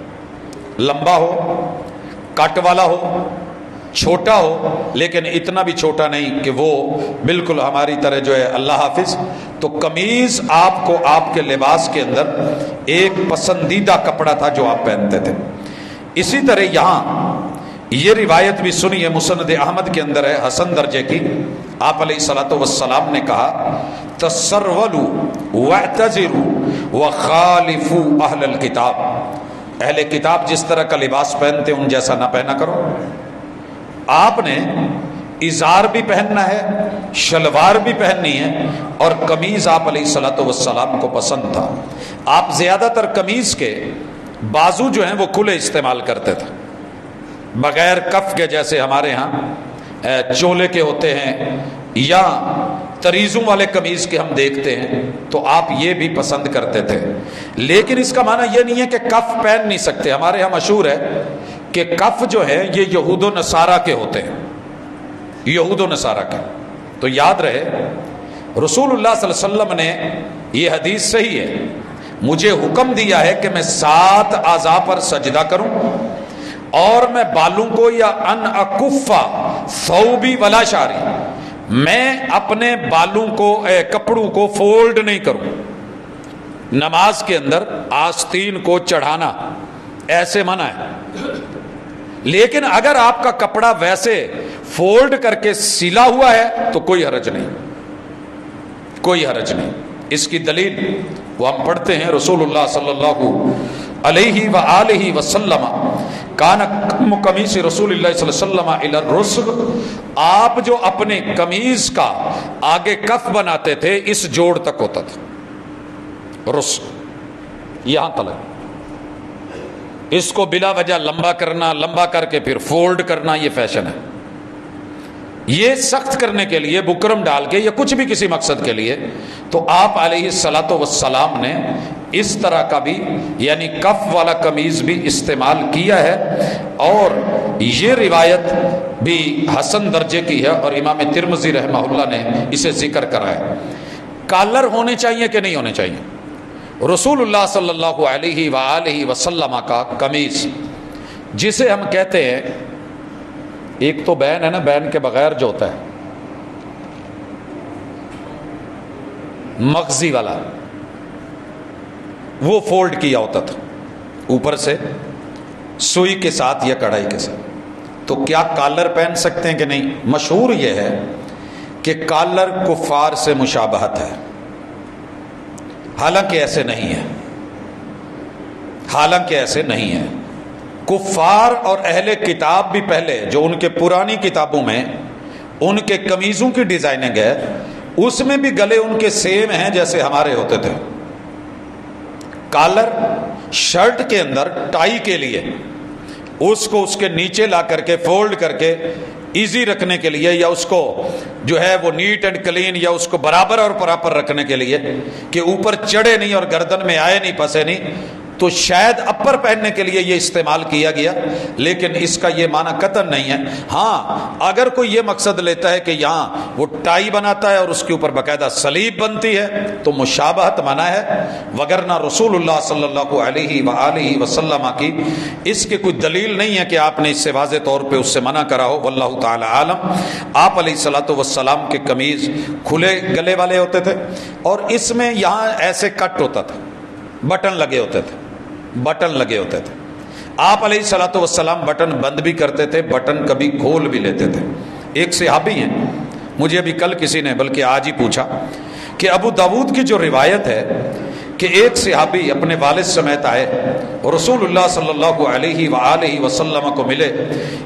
لمبا ہو, کٹ والا ہو, چھوٹا ہو, لیکن اتنا بھی چھوٹا نہیں کہ وہ بالکل ہماری طرح جو ہے اللہ حافظ. تو قمیض آپ کو آپ کے لباس کے اندر ایک پسندیدہ کپڑا تھا جو آپ پہنتے تھے. اسی طرح یہاں یہ روایت بھی سنی ہے, مسند احمد کے اندر ہے, حسن درجے کی. آپ علیہ الصلوۃ والسلام نے کہا تسرولوا واعتذروا وخالفوا اہل الکتاب, اہل کتاب جس طرح کا لباس پہنتے ان جیسا نہ پہنا کرو. آپ نے ازار بھی پہننا ہے, شلوار بھی پہننی ہے, اور قمیض آپ علیہ الصلوۃ والسلام کو پسند تھا. آپ زیادہ تر قمیض کے بازو جو ہیں وہ کھلے استعمال کرتے تھے, بغیر کف کے, جیسے ہمارے ہاں چولے کے ہوتے ہیں یا تریزوں والے قمیض کے ہم دیکھتے ہیں, تو آپ یہ بھی پسند کرتے تھے. لیکن اس کا معنی یہ نہیں ہے کہ کف پہن نہیں سکتے. ہمارے یہاں مشہور ہے کہ کف جو ہے یہ یہود و نصارہ کے ہوتے ہیں, یہود و نصارہ کے. تو یاد رہے رسول اللہ صلی اللہ علیہ وسلم نے, یہ حدیث صحیح ہے, مجھے حکم دیا ہے کہ میں 7 اعضاء پر سجدہ کروں اور میں بالوں کو یا ان اکفا ثوبی ولا شعری, میں اپنے بالوں کو کپڑوں کو فولڈ نہیں کروں. نماز کے اندر آستین کو چڑھانا ایسے منع ہے. لیکن اگر آپ کا کپڑا ویسے فولڈ کر کے سلا ہوا ہے تو کوئی حرج نہیں, کوئی حرج نہیں. اس کی دلیل وہ ہم پڑھتے ہیں, رسول اللہ صلی اللہ علیہ وآلہ وسلم کان قمیص رسول اللہ صلی اللہ علیہ وسلم الی الرسغ, آپ جو اپنے قمیض کا آگے کف بناتے تھے اس جوڑ تک ہوتا تھا, رسغ یہاں تلک. اس کو بلا وجہ لمبا کرنا, لمبا کر کے پھر فولڈ کرنا, یہ فیشن ہے. یہ سخت کرنے کے لیے, بکرم ڈال کے یا کچھ بھی کسی مقصد کے لیے, تو آپ علیہ الصلوۃ والسلام نے اس طرح کا بھی یعنی کف والا قمیض بھی استعمال کیا ہے. اور یہ روایت بھی حسن درجے کی ہے اور امام ترمذی رحمہ اللہ نے اسے ذکر کرا ہے. کالر ہونے چاہیے کہ نہیں ہونے چاہیے؟ رسول اللہ صلی اللہ علیہ وآلہ وسلم کا قمیض جسے ہم کہتے ہیں, ایک تو بین ہے نا, بین کے بغیر جو ہوتا ہے مغزی والا, وہ فولڈ کیا ہوتا تھا اوپر سے سوئی کے ساتھ یا کڑھائی کے ساتھ. تو کیا کالر پہن سکتے ہیں کہ نہیں؟ مشہور یہ ہے کہ کالر کفار سے مشابہت ہے, حالانکہ ایسے نہیں ہے, حالانکہ ایسے نہیں ہے. کفار اور اہل کتاب بھی پہلے جو ان کے پرانی کتابوں میں ان کے قمیضوں کی ڈیزائننگ ہے, اس میں بھی گلے ان کے سیم ہیں جیسے ہمارے ہوتے تھے. کالر شرٹ کے اندر ٹائی کے لیے اس کو اس کے نیچے لا کر کے فولڈ کر کے ایزی رکھنے کے لیے, یا اس کو جو ہے وہ نیٹ اینڈ کلین, یا اس کو برابر اور پراپر رکھنے کے لیے کہ اوپر چڑھے نہیں اور گردن میں آئے نہیں, پھنسے نہیں, تو شاید اپر پہننے کے لیے یہ استعمال کیا گیا. لیکن اس کا یہ معنی قطعا نہیں ہے. ہاں اگر کوئی یہ مقصد لیتا ہے کہ یہاں وہ ٹائی بناتا ہے اور اس کے اوپر باقاعدہ صلیب بنتی ہے تو مشابہت منع ہے, وگرنہ رسول اللہ صلی اللہ علیہ وآلہ وسلم کی اس کی کوئی دلیل نہیں ہے کہ آپ نے اس سے واضح طور پہ اس سے منع کرا ہو. واللہ تعالی عالم. آپ علیہ الصلوۃ والسلام کے قمیض کھلے گلے والے ہوتے تھے اور اس میں یہاں ایسے کٹ ہوتا تھا, بٹن لگے ہوتے تھے, بٹن لگے ہوتے تھے. آپ علیہ الصلوۃ والسلام بٹن بند بھی کرتے تھے, بٹن کبھی کھول بھی لیتے تھے. ایک صحابی ہیں, مجھے ابھی کل کسی نے بلکہ آج ہی پوچھا کہ ابو داود کی جو روایت ہے کہ ایک صحابی اپنے والد سمیت آئے اور رسول اللہ صلی اللہ علیہ وآلہ وسلم کو ملے.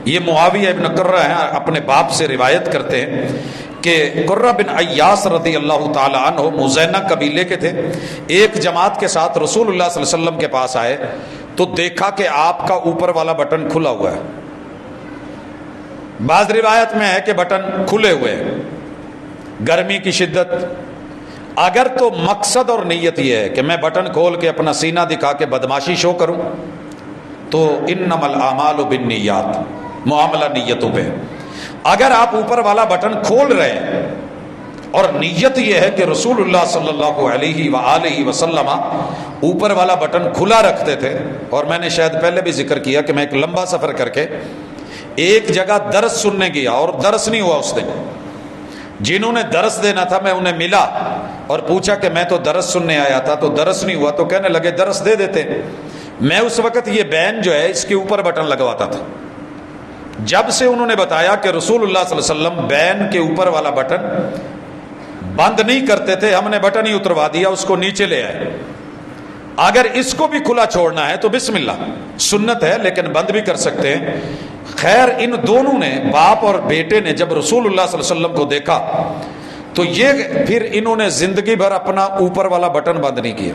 یہ معاویہ ابن قرہ ہیں, اپنے باپ سے روایت کرتے ہیں کہ قرہ بن عیاس رضی اللہ تعالی عنہ مزینہ قبیلے کے تھے. ایک جماعت کے ساتھ رسول اللہ صلی اللہ علیہ وسلم کے پاس آئے تو دیکھا کہ آپ کا اوپر والا بٹن کھلا ہوا ہے. بعض روایت میں ہے کہ بٹن کھلے ہوئے ہیں. گرمی کی شدت, اگر تو مقصد اور نیت یہ ہے کہ میں بٹن کھول کے اپنا سینہ دکھا کے بدماشی شو کروں تو انما الاعمال بالنیات, معاملہ نیتوں پہ. اگر آپ اوپر والا بٹن کھول رہے ہیں اور نیت یہ ہے کہ رسول اللہ صلی اللہ علیہ وآلہ وسلم اوپر والا بٹن کھلا رکھتے تھے, اور میں نے شاید پہلے بھی ذکر کیا کہ میں ایک لمبا سفر کر کے ایک جگہ درس سننے گیا اور درس نہیں ہوا اس دن. جنہوں نے درس دینا تھا میں انہیں ملا اور پوچھا کہ میں تو درس سننے آیا تھا, تو درس نہیں ہوا, تو کہنے لگے درس دے دیتے. میں اس وقت یہ بین جو ہے اس کے اوپر بٹن لگواتا تھا. جب سے انہوں نے بتایا کہ رسول اللہ صلی اللہ علیہ وسلم بین کے اوپر والا بٹن بند نہیں کرتے تھے, ہم نے بٹن ہی اتروا دیا, اس کو نیچے لے آئے. اگر اس کو بھی کھلا چھوڑنا ہے تو بسم اللہ, سنت ہے لیکن بند بھی کر سکتے ہیں. خیر, ان دونوں نے, باپ اور بیٹے نے, جب رسول اللہ صلی اللہ علیہ وسلم کو دیکھا تو یہ پھر انہوں نے زندگی بھر اپنا اوپر والا بٹن بند نہیں کیا.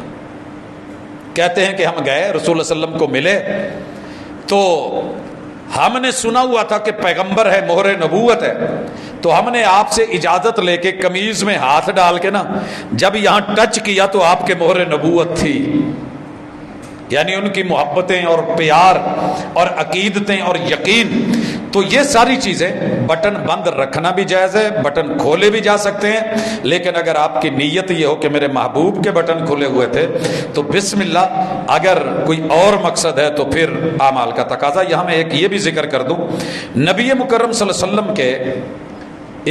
کہتے ہیں کہ ہم گئے رسول اللہ علیہ وسلم کو ملے تو ہم نے سنا ہوا تھا کہ پیغمبر ہے, مہر نبوت ہے, تو ہم نے آپ سے اجازت لے کے قمیض میں ہاتھ ڈال کے نا جب یہاں ٹچ کیا تو آپ کے مہر نبوت تھی. یعنی ان کی محبتیں اور پیار اور عقیدتیں اور یقین. تو یہ ساری چیزیں, بٹن بند رکھنا بھی جائز ہے, بٹن کھولے بھی جا سکتے ہیں, لیکن اگر آپ کی نیت یہ ہو کہ میرے محبوب کے بٹن کھلے ہوئے تھے تو بسم اللہ. اگر کوئی اور مقصد ہے تو پھر اعمال کا تقاضا. یہاں میں ایک یہ بھی ذکر کر دوں, نبی مکرم صلی اللہ علیہ وسلم کے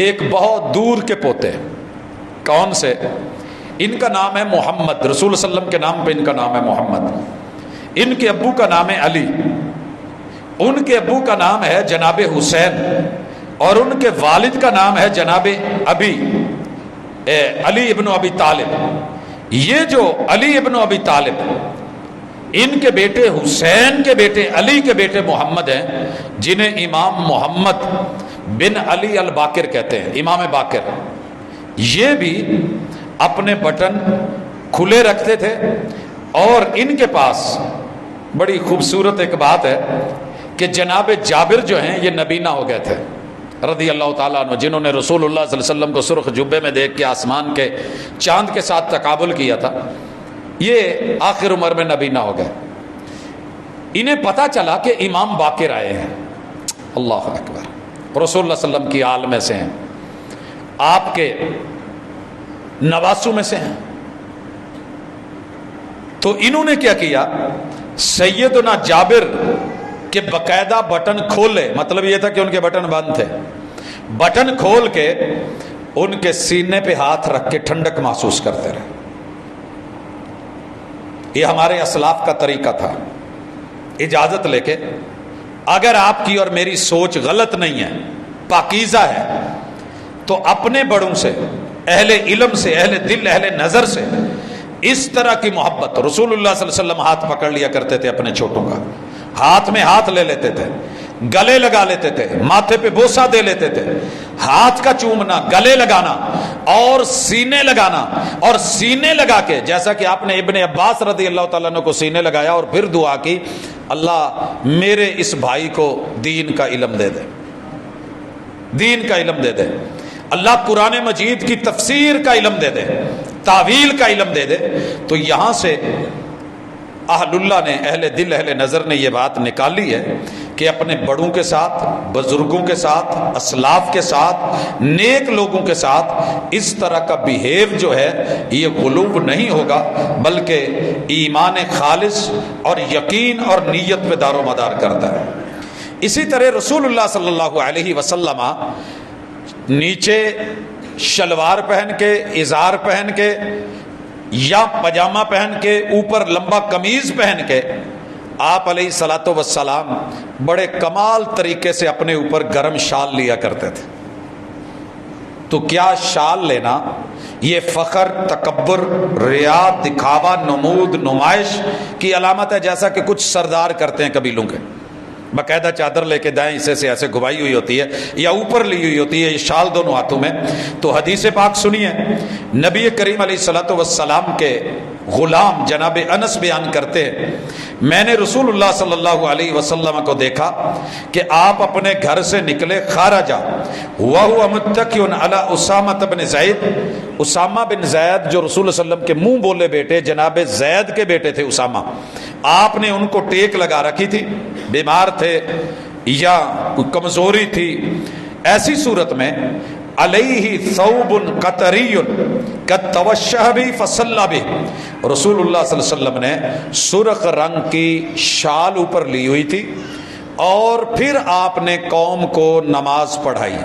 ایک بہت دور کے پوتے, کون سے, ان کا نام ہے محمد. رسول صلی اللہ علیہ وسلم کے نام پہ ان کا نام ہے محمد. ان کے ابو کا نام ہے علی, ان کے ابو کا نام ہے جناب حسین, اور ان کے والد کا نام ہے جناب علی ابن ابی طالب. یہ جو علی ابن ابی طالب, ان کے بیٹے حسین کے بیٹے علی کے بیٹے محمد ہیں, جنہیں امام محمد بن علی الباقر کہتے ہیں, امام باقر. یہ بھی اپنے بٹن کھلے رکھتے تھے, اور ان کے پاس بڑی خوبصورت ایک بات ہے کہ جناب جابر جو ہیں یہ نبینا ہو گئے تھے رضی اللہ تعالیٰ عنہ, جنہوں نے رسول اللہ صلی اللہ علیہ وسلم کو سرخ جبے میں دیکھ کے آسمان کے چاند کے ساتھ تقابل کیا تھا. یہ آخر عمر میں نبینا ہو گئے. انہیں پتا چلا کہ امام باقر آئے ہیں. اللہ اکبر, رسول اللہ صلی اللہ علیہ وسلم کی آل میں سے ہیں, آپ کے نواسوں میں سے ہیں. تو انہوں نے کیا کیا, سیدنا جابر کے باقاعدہ بٹن کھولے. مطلب یہ تھا کہ ان کے بٹن بند تھے. بٹن کھول کے ان کے سینے پہ ہاتھ رکھ کے ٹھنڈک محسوس کرتے رہے. یہ ہمارے اسلاف کا طریقہ تھا. اجازت لے کے, اگر آپ کی اور میری سوچ غلط نہیں ہے, پاکیزہ ہے, تو اپنے بڑوں سے, اہل علم سے, اہل دل, اہل نظر سے اس طرح کی محبت. رسول اللہ صلی اللہ علیہ وسلم ہاتھ پکڑ لیا کرتے تھے اپنے چھوٹوں کا, ہاتھ میں ہاتھ لے لیتے تھے, گلے لگا لیتے تھے, ماتھے پہ بوسہ دے لیتے تھے. ہاتھ کا چومنا, گلے لگانا اور سینے لگانا, اور سینے لگا کے جیسا کہ آپ نے ابن عباس رضی اللہ تعالیٰ عنہ کو سینے لگایا اور پھر دعا کی, اللہ میرے اس بھائی کو دین کا علم دے دے, دین کا علم دے دے. اللہ قرآن مجید کی تفسیر کا علم دے دے, تعویل کا علم دے دے. تو یہاں سے اہل اللہ نے, اہل دل, اہل نظر نے یہ بات نکالی ہے کہ اپنے بڑوں کے ساتھ, بزرگوں کے ساتھ, اسلاف کے ساتھ, نیک لوگوں کے ساتھ اس طرح کا بیہیو جو ہے یہ غلوب نہیں ہوگا, بلکہ ایمان خالص اور یقین اور نیت پہ دار و مدار کرتا ہے. اسی طرح رسول اللہ صلی اللہ علیہ وسلم نیچے شلوار پہن کے, ازار پہن کے یا پاجامہ پہن کے, اوپر لمبا قمیض پہن کے آپ علیہ الصلوۃ والسلام بڑے کمال طریقے سے اپنے اوپر گرم شال لیا کرتے تھے. تو کیا شال لینا یہ فخر، تکبر، ریا، دکھاوا، نمود، نمائش کی علامت ہے جیسا کہ کچھ سردار کرتے ہیں قبیلوں کے؟ باقاعدہ چادر لے کے دائیں حصے سے ایسے گھوائی ہوئی ہوتی ہے یا اوپر لی ہوئی ہوتی ہے، یہ شال دونوں ہاتھوں میں. تو حدیث پاک سنیے، نبی کریم علیہ الصلوۃ والسلام کے غلام جناب انس بیان کرتے ہیں، میں نے رسول اللہ صلی اللہ علیہ وسلم کو دیکھا کہ آپ اپنے گھر سے نکلے، خارجہ وہو متکی علی اسامہ بن زید. اسامہ بن زید جو رسول اللہ علیہ وسلم کے منہ بولے بیٹے، جناب زید کے بیٹے تھے اسامہ، آپ نے ان کو ٹیک لگا رکھی تھی، بیمار تھے یا کوئی کمزوری تھی. ایسی صورت میں علیہ ثوب قطری قد توشہ بھی فصلی بھی، رسول اللہ صلی اللہ علیہ وسلم نے سرخ رنگ کی شال اوپر لی ہوئی تھی اور پھر آپ نے قوم کو نماز پڑھائی.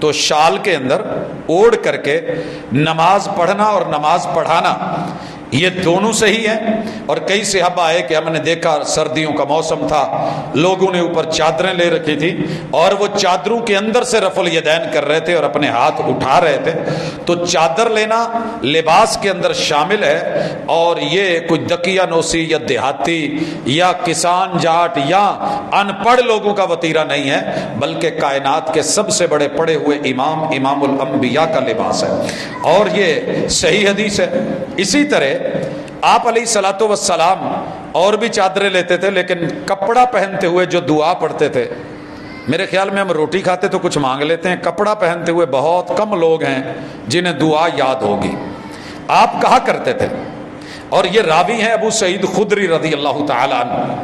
تو شال کے اندر اوڑھ کر کے نماز پڑھنا اور نماز پڑھانا یہ دونوں صحیح ہیں. اور کئی صحابہ آئے کہ ہم نے دیکھا سردیوں کا موسم تھا، لوگوں نے اوپر چادریں لے رکھی تھی اور وہ چادروں کے اندر سے رفع الیدین کر رہے تھے اور اپنے ہاتھ اٹھا رہے تھے. تو چادر لینا لباس کے اندر شامل ہے، اور یہ کوئی دکیا نوسی یا دیہاتی یا کسان جاٹ یا ان پڑھ لوگوں کا وطیرہ نہیں ہے، بلکہ کائنات کے سب سے بڑے پڑھے ہوئے امام الانبیاء کا لباس ہے، اور یہ صحیح حدیث ہے. اسی طرح آپ علیہ الصلوۃ والسلام اور بھی چادریں لیتے تھے، لیکن کپڑا پہنتے ہوئے جو دعا پڑھتے تھے، میرے خیال میں ہم روٹی کھاتے تو کچھ مانگ لیتے ہیں، کپڑا پہنتے ہوئے بہت کم لوگ ہیں جنہیں دعا یاد ہوگی. آپ کہا کرتے تھے، اور یہ راوی ہیں ابو سعید خدری رضی اللہ تعالی عنہ،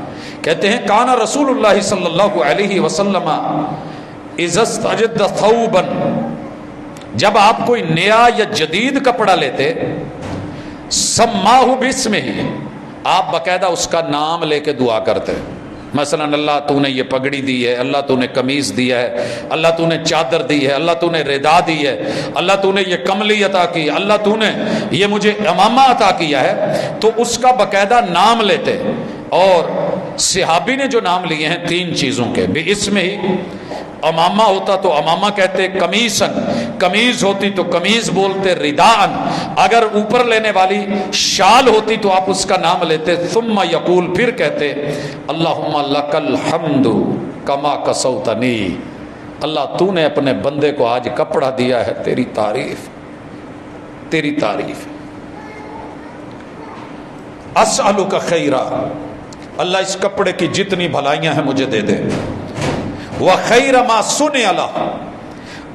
کہتے ہیں کان رسول اللہ صلی اللہ علیہ وسلم اذا استجد ثوبا، جب آپ کوئی نیا یا جدید کپڑا لیتے، سماہ بسمہ، آپ باقاعدہ اس کا نام لے کے دعا کرتے. مثلا اللہ تو نے یہ پگڑی دی ہے، اللہ تو نے قمیص دیا ہے، اللہ تو نے چادر دی ہے، اللہ تو نے ردا دی ہے، اللہ تو نے یہ کملی عطا کی، اللہ تو نے یہ مجھے امامہ عطا کیا ہے، تو اس کا باقاعدہ نام لیتے. اور صحابی نے جو نام لیے ہیں 3 چیزوں کے، باسمہ ہی، امامہ ہوتا تو امامہ کہتے، قمیصن قمیض ہوتی تو قمیض بولتے، رداءن اگر اوپر لینے والی شال ہوتی تو آپ اس کا نام لیتے، ثم یقول پھر کہتے اللہم لک الحمد کما کسوتنی، اللہ تو نے اپنے بندے کو آج کپڑا دیا ہے، تیری تعریف تیری تعریف. اسألک خیرا، اللہ اس کپڑے کی جتنی بھلائیاں ہیں مجھے دے دے. وَخَيْرَ مَا صُنِعَ لَهُ،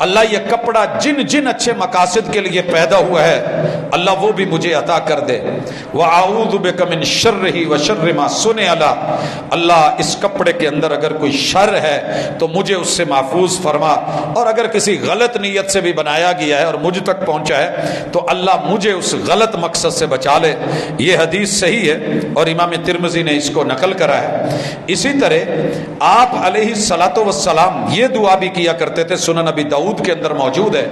اللہ یہ کپڑا جن جن اچھے مقاصد کے لیے پیدا ہوا ہے اللہ وہ بھی مجھے عطا کر دے. وَأَعُوذُ بِكَ مِن شَرِّهِ وَشَرِّ مَا صُنِعَ لَهُ، اللہ اس کپڑے کے اندر اگر کوئی شر ہے تو مجھے اس سے محفوظ فرما، اور اگر کسی غلط نیت سے بھی بنایا گیا ہے اور مجھ تک پہنچا ہے تو اللہ مجھے اس غلط مقصد سے بچا لے. یہ حدیث صحیح ہے اور امام ترمذی نے اس کو نقل کرا ہے. اسی طرح آپ علیہ الصلوۃ والسلام یہ دعا بھی کیا کرتے تھے، سنن ابی داؤد کے اندر موجود ہے،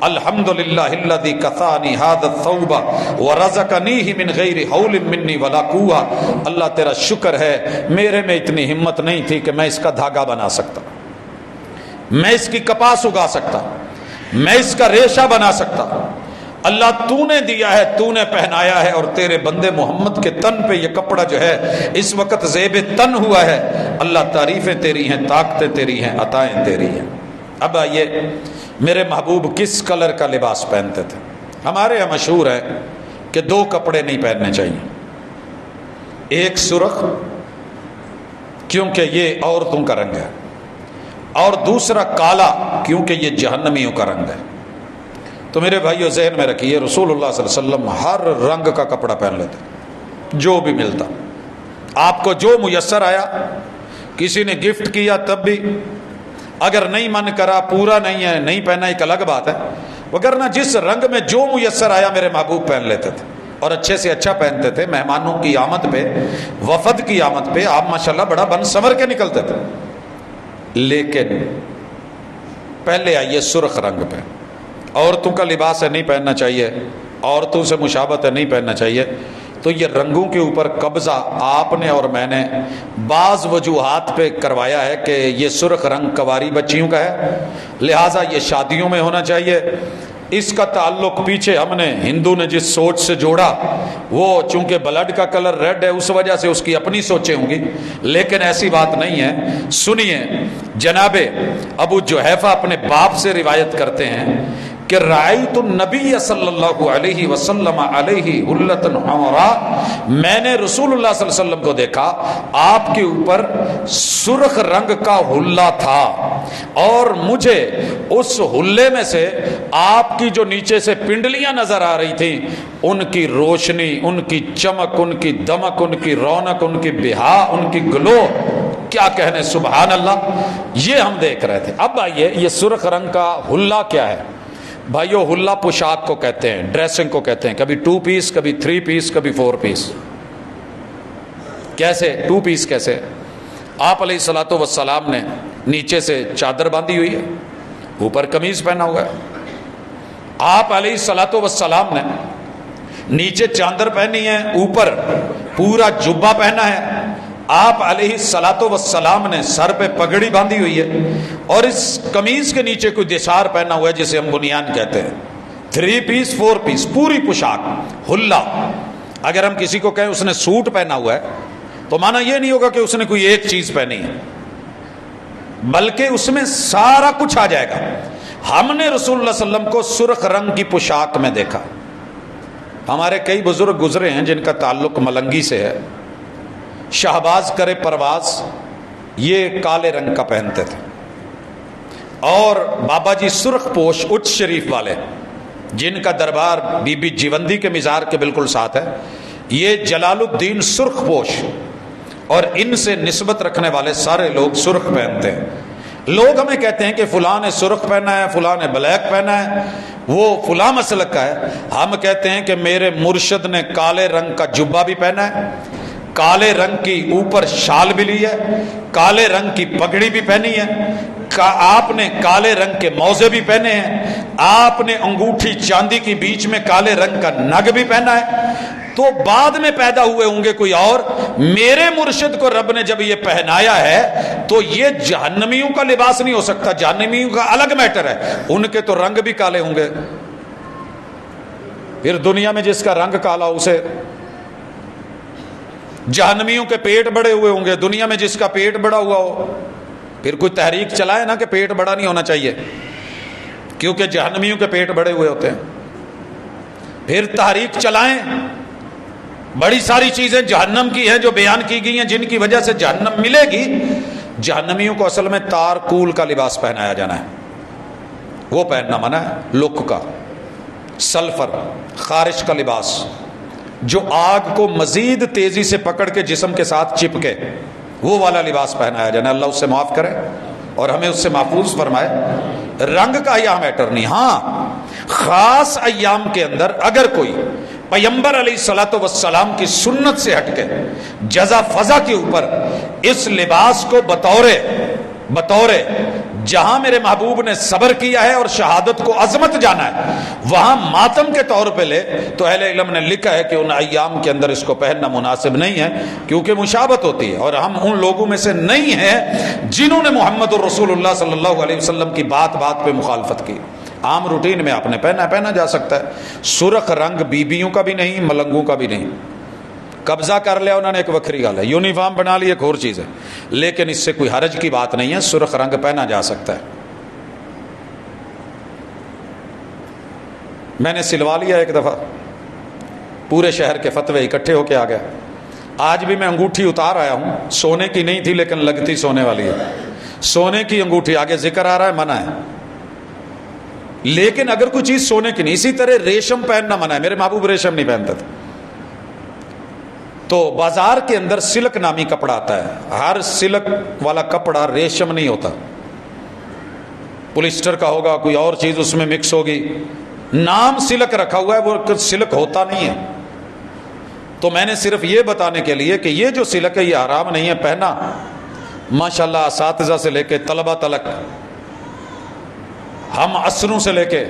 الحمدللہ الذی کسانی ھذا الثوب ورزقنیہ من غیر حول منی ولا قوہ، اللہ تیرا شکر ہے میرے میں اتنی ہمت نہیں تھی کہ میں اس کا دھاگا بنا سکتا، میں اس کی کپاس اگا سکتا، میں اس کا ریشہ بنا سکتا. اللہ تو نے دیا ہے، تو نے پہنایا ہے، اور تیرے بندے محمد کے تن پہ یہ کپڑا جو ہے اس وقت زیب تن ہوا ہے. اللہ تعریفیں تیری ہیں، طاقتیں تیری ہیں، عطائیں تیری ہیں. اب آئیے، میرے محبوب کس کلر کا لباس پہنتے تھے؟ ہمارے یہاں مشہور ہے کہ 2 کپڑے نہیں پہننے چاہیے، ایک سرخ کیونکہ یہ عورتوں کا رنگ ہے، اور دوسرا کالا کیونکہ یہ جہنمیوں کا رنگ ہے. تو میرے بھائیو ذہن میں رکھیے، رسول اللہ صلی اللہ علیہ وسلم ہر رنگ کا کپڑا پہن لیتے، جو بھی ملتا، آپ کو جو میسر آیا. کسی نے گفٹ کیا تب بھی، اگر نہیں من کرا، پورا نہیں ہے، نہیں پہنا، ایک الگ بات ہے، وگرنہ جس رنگ میں جو میسر آیا میرے محبوب پہن لیتے تھے، اور اچھے سے اچھا پہنتے تھے. مہمانوں کی آمد پہ، وفد کی آمد پہ آپ ماشاءاللہ بڑا بن سنور کے نکلتے تھے. لیکن پہلے آئیے سرخ رنگ پہ، عورتوں کا لباس ہے نہیں پہننا چاہیے، عورتوں سے مشابہت ہے نہیں پہننا چاہیے. تو یہ رنگوں کے اوپر قبضہ آپ نے اور میں نے بعض وجوہات پہ کروایا ہے کہ یہ سرخ رنگ کنواری بچیوں کا ہے، لہٰذا یہ شادیوں میں ہونا چاہیے۔ اس کا تعلق پیچھے ہم نے ہندو نے جس سوچ سے جوڑا، وہ چونکہ بلڈ کا کلر ریڈ ہے اس وجہ سے اس کی اپنی سوچیں ہوں گی، لیکن ایسی بات نہیں ہے۔ سنیے، جناب ابو جحیفہ اپنے باپ سے روایت کرتے ہیں کہ رأیت النبی صلی اللہ علیہ وسلم علیہ حلۃ حمراء، میں نے رسول اللہ صلی اللہ علیہ وسلم کو دیکھا، آپ کے اوپر سرخ رنگ کا حلہ تھا، اور مجھے اس حلے میں سے آپ کی جو نیچے سے پنڈلیاں نظر آ رہی تھیں، ان کی روشنی، ان کی چمک، ان کی دمک، ان کی رونق، ان کی بہا، ان کی گلو، کیا کہنے، سبحان اللہ، یہ ہم دیکھ رہے تھے۔ اب آئیے، یہ سرخ رنگ کا حلہ کیا ہے؟ بھائیو، حلہ پوشاک کو کہتے ہیں، ڈریسنگ کو کہتے ہیں، کبھی 2 پیس، کبھی 3 پیس، کبھی 4 پیس۔ کیسے 2 پیس کیسے؟ آپ علیہ الصلوۃ والسلام نے نیچے سے چادر باندھی ہوئی ہے، اوپر قمیض پہنا ہوا ہے۔ آپ علیہ الصلوۃ والسلام نے نیچے چادر پہنی ہے، اوپر پورا جبہ پہنا ہے۔ آپ علیہ الصلوۃ والسلام نے سر پہ پگڑی باندھی ہوئی ہے، اور اس قمیض کے نیچے کوئی دشار پہنا ہوا ہے جسے ہم بنیان کہتے ہیں۔ 3 پیس 4 پیس پوری پوشاک، حلہ۔ اگر ہم کسی کو کہیں اس نے سوٹ پہنا ہوا ہے تو مانا یہ نہیں ہوگا کہ اس نے کوئی ایک چیز پہنی ہے، بلکہ اس میں سارا کچھ آ جائے گا۔ ہم نے رسول اللہ صلی اللہ علیہ وسلم کو سرخ رنگ کی پوشاک میں دیکھا۔ ہمارے کئی بزرگ گزرے ہیں جن کا تعلق ملنگی سے ہے، شہباز کرے پرواز یہ کالے رنگ کا پہنتے تھے، اور بابا جی سرخ پوش اچ شریف والے جن کا دربار بی بی جیوندی کے مزار کے بالکل ساتھ ہے، یہ جلال الدین سرخ پوش، اور ان سے نسبت رکھنے والے سارے لوگ سرخ پہنتے ہیں۔ لوگ ہمیں کہتے ہیں کہ فلاں نے سرخ پہنا ہے، فلاں نے بلیک پہنا ہے، وہ فلاں مسلک کا ہے۔ ہم کہتے ہیں کہ میرے مرشد نے کالے رنگ کا جبہ بھی پہنا ہے، کالے رنگ کی اوپر شال بھی لی ہے، کالے رنگ کی پگڑی بھی پہنی ہے، آپ نے کالے رنگ کے موزے بھی پہنے ہیں، آپ نے انگوٹھی چاندی کی بیچ میں کالے رنگ کا نگ بھی پہنا ہے۔ تو بعد میں پیدا ہوئے ہوں گے کوئی اور، میرے مرشد کو رب نے جب یہ پہنایا ہے تو یہ جہنمیوں کا لباس نہیں ہو سکتا، جہنمیوں کا الگ میٹر ہے، ان کے تو رنگ بھی کالے ہوں گے۔ پھر دنیا میں جس کا رنگ کالا اسے، جہنمیوں کے پیٹ بڑے ہوئے ہوں گے، دنیا میں جس کا پیٹ بڑا ہوا ہو، پھر کوئی تحریک چلائے نا کہ پیٹ بڑا نہیں ہونا چاہیے، کیونکہ جہنمیوں کے پیٹ بڑے ہوئے ہوتے ہیں۔ پھر تحریک چلائیں، بڑی ساری چیزیں جہنم کی ہیں جو بیان کی گئی ہیں جن کی وجہ سے جہنم ملے گی۔ جہنمیوں کو اصل میں تار کول کا لباس پہنایا جانا ہے، وہ پہننا منع ہے، لک کا، سلفر، خارش کا لباس جو آگ کو مزید تیزی سے پکڑ کے جسم کے ساتھ چپکے، وہ والا لباس پہنایا جانا ہے۔ اللہ اس سے معاف کرے اور ہمیں اس سے محفوظ فرمائے۔ رنگ کا یہاں میٹر نہیں۔ ہاں، خاص ایام کے اندر اگر کوئی پیغمبر علیہ الصلوۃ والسلام کی سنت سے ہٹ کے جزا فضا کے اوپر اس لباس کو بطور جہاں میرے محبوب نے صبر کیا ہے اور شہادت کو عظمت جانا ہے، وہاں ماتم کے طور پہ لے، تو اہل علم نے لکھا ہے کہ ان ایام کے اندر اس کو پہننا مناسب نہیں ہے، کیونکہ مشابہت ہوتی ہے، اور ہم ان لوگوں میں سے نہیں ہیں جنہوں نے محمد الرسول اللہ صلی اللہ علیہ وسلم کی بات پہ مخالفت کی۔ عام روٹین میں آپ نے پہنا جا سکتا ہے۔ سرخ رنگ بیبیوں کا بھی نہیں، ملنگوں کا بھی نہیں۔ قبضہ کر لیا انہوں نے ایک وکری گل ہے، یونیفارم بنا لی ایک اور چیز ہے، لیکن اس سے کوئی حرج کی بات نہیں ہے، سرخ رنگ پہنا جا سکتا ہے۔ میں نے سلوا لیا ایک دفعہ، پورے شہر کے فتوے اکٹھے ہو کے آ گیا۔ آج بھی میں انگوٹھی اتار آیا ہوں، سونے کی نہیں تھی لیکن لگتی سونے والی ہے، سونے کی انگوٹھی، آگے ذکر آ رہا ہے منع ہے، لیکن اگر کوئی چیز سونے کی نہیں، اسی طرح ریشم پہننا منع ہے، میرے محبوب ریشم نہیں پہنتے تھے۔ تو بازار کے اندر سلک نامی کپڑا آتا ہے، ہر سلک والا کپڑا ریشم نہیں ہوتا، پولیسٹر کا ہوگا، کوئی اور چیز اس میں مکس ہوگی، نام سلک رکھا ہوا ہے، وہ سلک ہوتا نہیں ہے۔ تو میں نے صرف یہ بتانے کے لیے کہ یہ جو سلک ہے یہ حرام نہیں ہے پہنا۔ ماشاءاللہ اساتذہ سے لے کے طلبہ تلک، ہم عصروں سے لے کے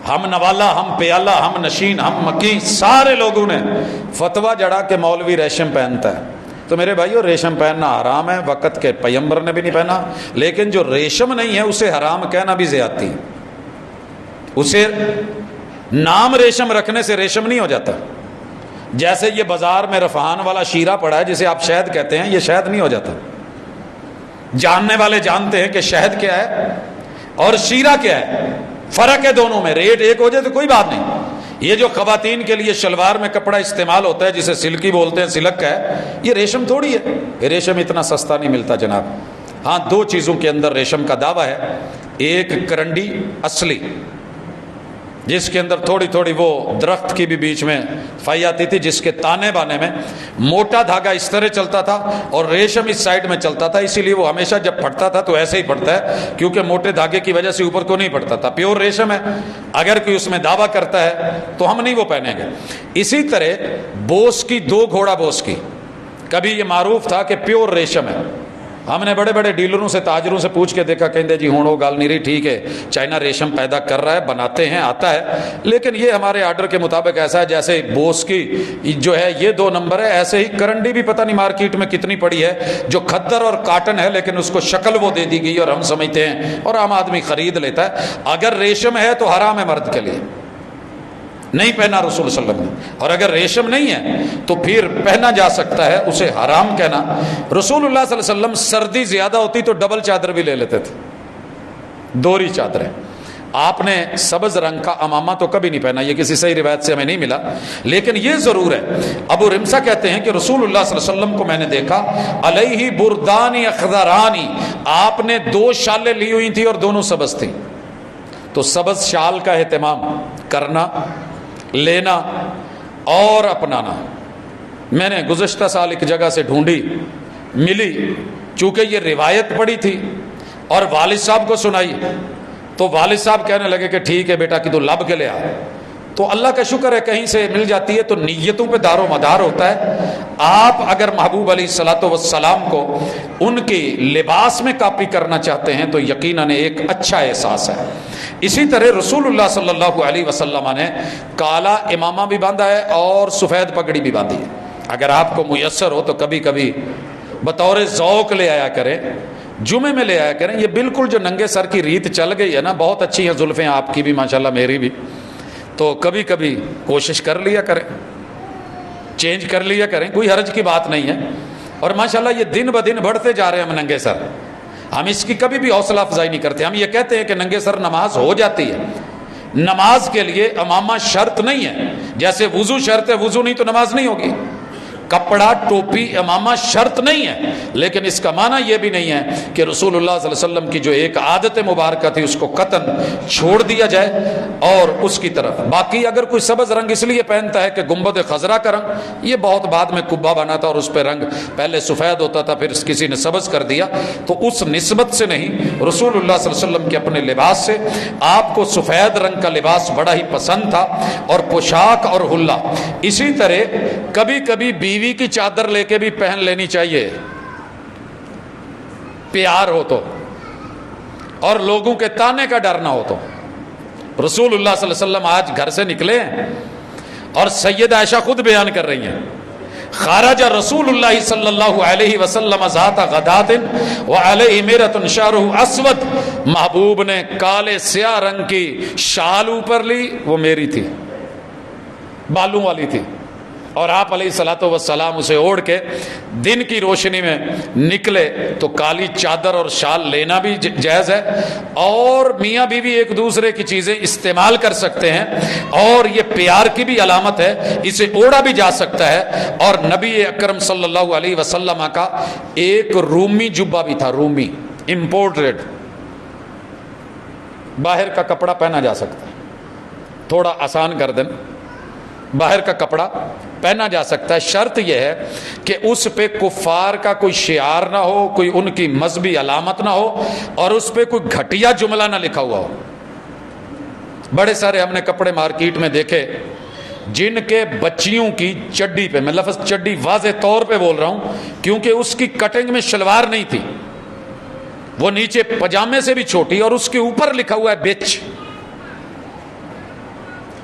ہم نوالا، ہم پیالہ، ہم نشین، ہم مکی، سارے لوگوں نے فتویٰ جڑا کہ مولوی ریشم پہنتا ہے. تو میرے بھائیو ریشم پہننا حرام ہے، وقت کے پیغمبر نے بھی نہیں پہنا. لیکن جو ریشم نہیں ہے اسے حرام کہنا بھی زیادتی. اسے نام ریشم رکھنے سے ریشم نہیں ہو جاتا. جیسے یہ بازار میں رفعان والا شیرہ پڑا ہے جسے آپ شہد کہتے ہیں، یہ شہد نہیں ہو جاتا. جاننے والے جانتے ہیں کہ شہد کیا ہے اور شیرہ کیا ہے، فرق ہے دونوں میں. ریٹ ایک ہو جائے تو کوئی بات نہیں. یہ جو خواتین کے لیے شلوار میں کپڑا استعمال ہوتا ہے جسے سلکی بولتے ہیں، سلک کا ہے، یہ ریشم تھوڑی ہے. یہ ریشم اتنا سستا نہیں ملتا جناب. ہاں دو چیزوں کے اندر ریشم کا دعویٰ ہے. ایک کرنڈی اصلی جس کے اندر تھوڑی تھوڑی وہ درخت کی بھی بیچ میں پائی آتی تھی، جس کے تانے بانے میں موٹا دھاگا اس طرح چلتا تھا اور ریشم اس سائڈ میں چلتا تھا. اسی لیے وہ ہمیشہ جب پھٹتا تھا تو ایسے ہی پھٹتا ہے، کیونکہ موٹے دھاگے کی وجہ سے اوپر کو نہیں پھٹتا تھا. پیور ریشم ہے. اگر کوئی اس میں دعویٰ کرتا ہے تو ہم نہیں وہ پہنیں گے. اسی طرح بوس کی، دو گھوڑا بوس کی، کبھی یہ معروف تھا کہ پیور ریشم ہے. ہم نے بڑے بڑے ڈیلروں سے، تاجروں سے پوچھ کے دیکھا، کہتے جی ہوں وہ گال نہیں رہی، ٹھیک ہے چائنا ریشم پیدا کر رہا ہے، بناتے ہیں، آتا ہے، لیکن یہ ہمارے آرڈر کے مطابق ایسا ہے جیسے بوس کی جو ہے یہ 2 نمبر ہے. ایسے ہی کرنڈی بھی پتہ نہیں مارکیٹ میں کتنی پڑی ہے جو کھدر اور کاٹن ہے، لیکن اس کو شکل وہ دے دی گئی اور ہم سمجھتے ہیں اور عام آدمی خرید لیتا ہے. اگر ریشم ہے تو حرام ہے مرد کے لیے، نہیں پہنا رسول صلی اللہ علیہ وسلم نے. اور اگر ریشم نہیں ہے تو پھر پہنا جا سکتا ہے، اسے حرام کہنا. رسول اللہ صلی اللہ علیہ وسلم سردی زیادہ ہوتی تو ڈبل چادر بھی لے لیتے تھے، دوہری چادریں. آپ نے سبز رنگ کا امامہ تو کبھی نہیں پہنا، یہ کسی صحیح روایت سے ہمیں نہیں ملا. لیکن یہ ضرور ہے، ابو رمسا کہتے ہیں کہ رسول اللہ صلی اللہ علیہ وسلم کو میں نے دیکھا علیہ بردانی اخضرانی، آپ نے 2 شالیں لی ہوئی تھی اور دونوں سبز تھیں. تو سبز شال کا اہتمام کرنا، لینا اور اپنانا. میں نے گزشتہ سال ایک جگہ سے ڈھونڈی، ملی، چونکہ یہ روایت پڑی تھی اور والد صاحب کو سنائی تو والد صاحب کہنے لگے کہ ٹھیک ہے بیٹا کہ تو لب کے لے آ. تو اللہ کا شکر ہے کہیں سے مل جاتی ہے تو نیتوں پہ دار و مدار ہوتا ہے. آپ اگر محبوب علیہ الصلوۃ والسلام کو ان کی لباس میں کاپی کرنا چاہتے ہیں تو یقیناً ایک اچھا احساس ہے. اسی طرح رسول اللہ صلی اللہ علیہ وسلم نے کالا امامہ بھی باندھا ہے اور سفید پگڑی بھی باندھی ہے. اگر آپ کو میسر ہو تو کبھی کبھی بطور ذوق لے آیا کریں، جمعے میں لے آیا کریں. یہ بالکل جو ننگے سر کی ریت چل گئی ہے نا، بہت اچھی ہیں زلفیں آپ کی بھی ماشاءاللہ، میری بھی، تو کبھی کبھی کوشش کر لیا کریں، چینج کر لیا کریں، کوئی حرج کی بات نہیں ہے. اور ماشاءاللہ یہ دن بدن بڑھتے جا رہے ہیں ہم ننگے سر. ہم اس کی کبھی بھی حوصلہ افزائی نہیں کرتے. ہم یہ کہتے ہیں کہ ننگے سر نماز ہو جاتی ہے. نماز کے لیے امامہ شرط نہیں ہے، جیسے وضو شرط ہے، وضو نہیں تو نماز نہیں ہوگی. کپڑا، ٹوپی، امامہ شرط نہیں ہے، لیکن اس کا معنی یہ بھی نہیں ہے کہ رسول اللہ صلی اللہ علیہ وسلم کی جو ایک عادت مبارکہ تھی اس کو قطعاً چھوڑ دیا جائے اور اس کی طرف. باقی اگر کوئی سبز رنگ اس لیے پہنتا ہے کہ گنبد خضرا کا رنگ، یہ بہت بعد میں قبا بنا تھا اور اس پہ رنگ پہلے سفید ہوتا تھا، پھر کسی نے سبز کر دیا، تو اس نسبت سے نہیں. رسول اللہ صلی اللہ علیہ وسلم کے اپنے لباس سے آپ کو سفید رنگ کا لباس بڑا ہی پسند تھا اور پوشاک اور حلہ. اسی طرح کبھی کبھی بیوی کی چادر لے کے بھی پہن لینی چاہیے، پیار ہو تو اور لوگوں کے تانے کا ڈر نہ ہو تو. رسول اللہ صلی اللہ علیہ وسلم آج گھر سے نکلے ہیں اور سید عائشہ خود بیان کر رہی ہیں، خرج رسول اللہ صلی اللہ علیہ وسلم ذات غدات وعلیہ میرۃ شعرہ اسود. محبوب نے کالے سیاہ رنگ کی شال اوپر لی، وہ میری تھی، بالوں والی تھی، اور آپ علیہ الصلوۃ والسلام اسے اوڑھ کے دن کی روشنی میں نکلے. تو کالی چادر اور شال لینا بھی جائز ہے، اور میاں بیوی ایک دوسرے کی چیزیں استعمال کر سکتے ہیں، اور یہ پیار کی بھی علامت ہے، اسے اوڑھا بھی جا سکتا ہے. اور نبی اکرم صلی اللہ علیہ وسلم کا ایک رومی جبہ بھی تھا، رومی امپورٹڈ، باہر کا کپڑا پہنا جا سکتا ہے، تھوڑا آسان کر دیں، باہر کا کپڑا پہنا جا سکتا ہے. شرط یہ ہے کہ اس پہ کفار کا کوئی شعار نہ ہو، کوئی ان کی مذہبی علامت نہ ہو، اور اس پہ کوئی گھٹیا جملہ نہ لکھا ہوا ہو. بڑے سارے ہم نے کپڑے مارکیٹ میں دیکھے جن کے بچیوں کی چڈی پہ، میں لفظ چڈی واضح طور پہ بول رہا ہوں کیونکہ اس کی کٹنگ میں شلوار نہیں تھی، وہ نیچے پجامے سے بھی چھوٹی، اور اس کے اوپر لکھا ہوا ہے بچ.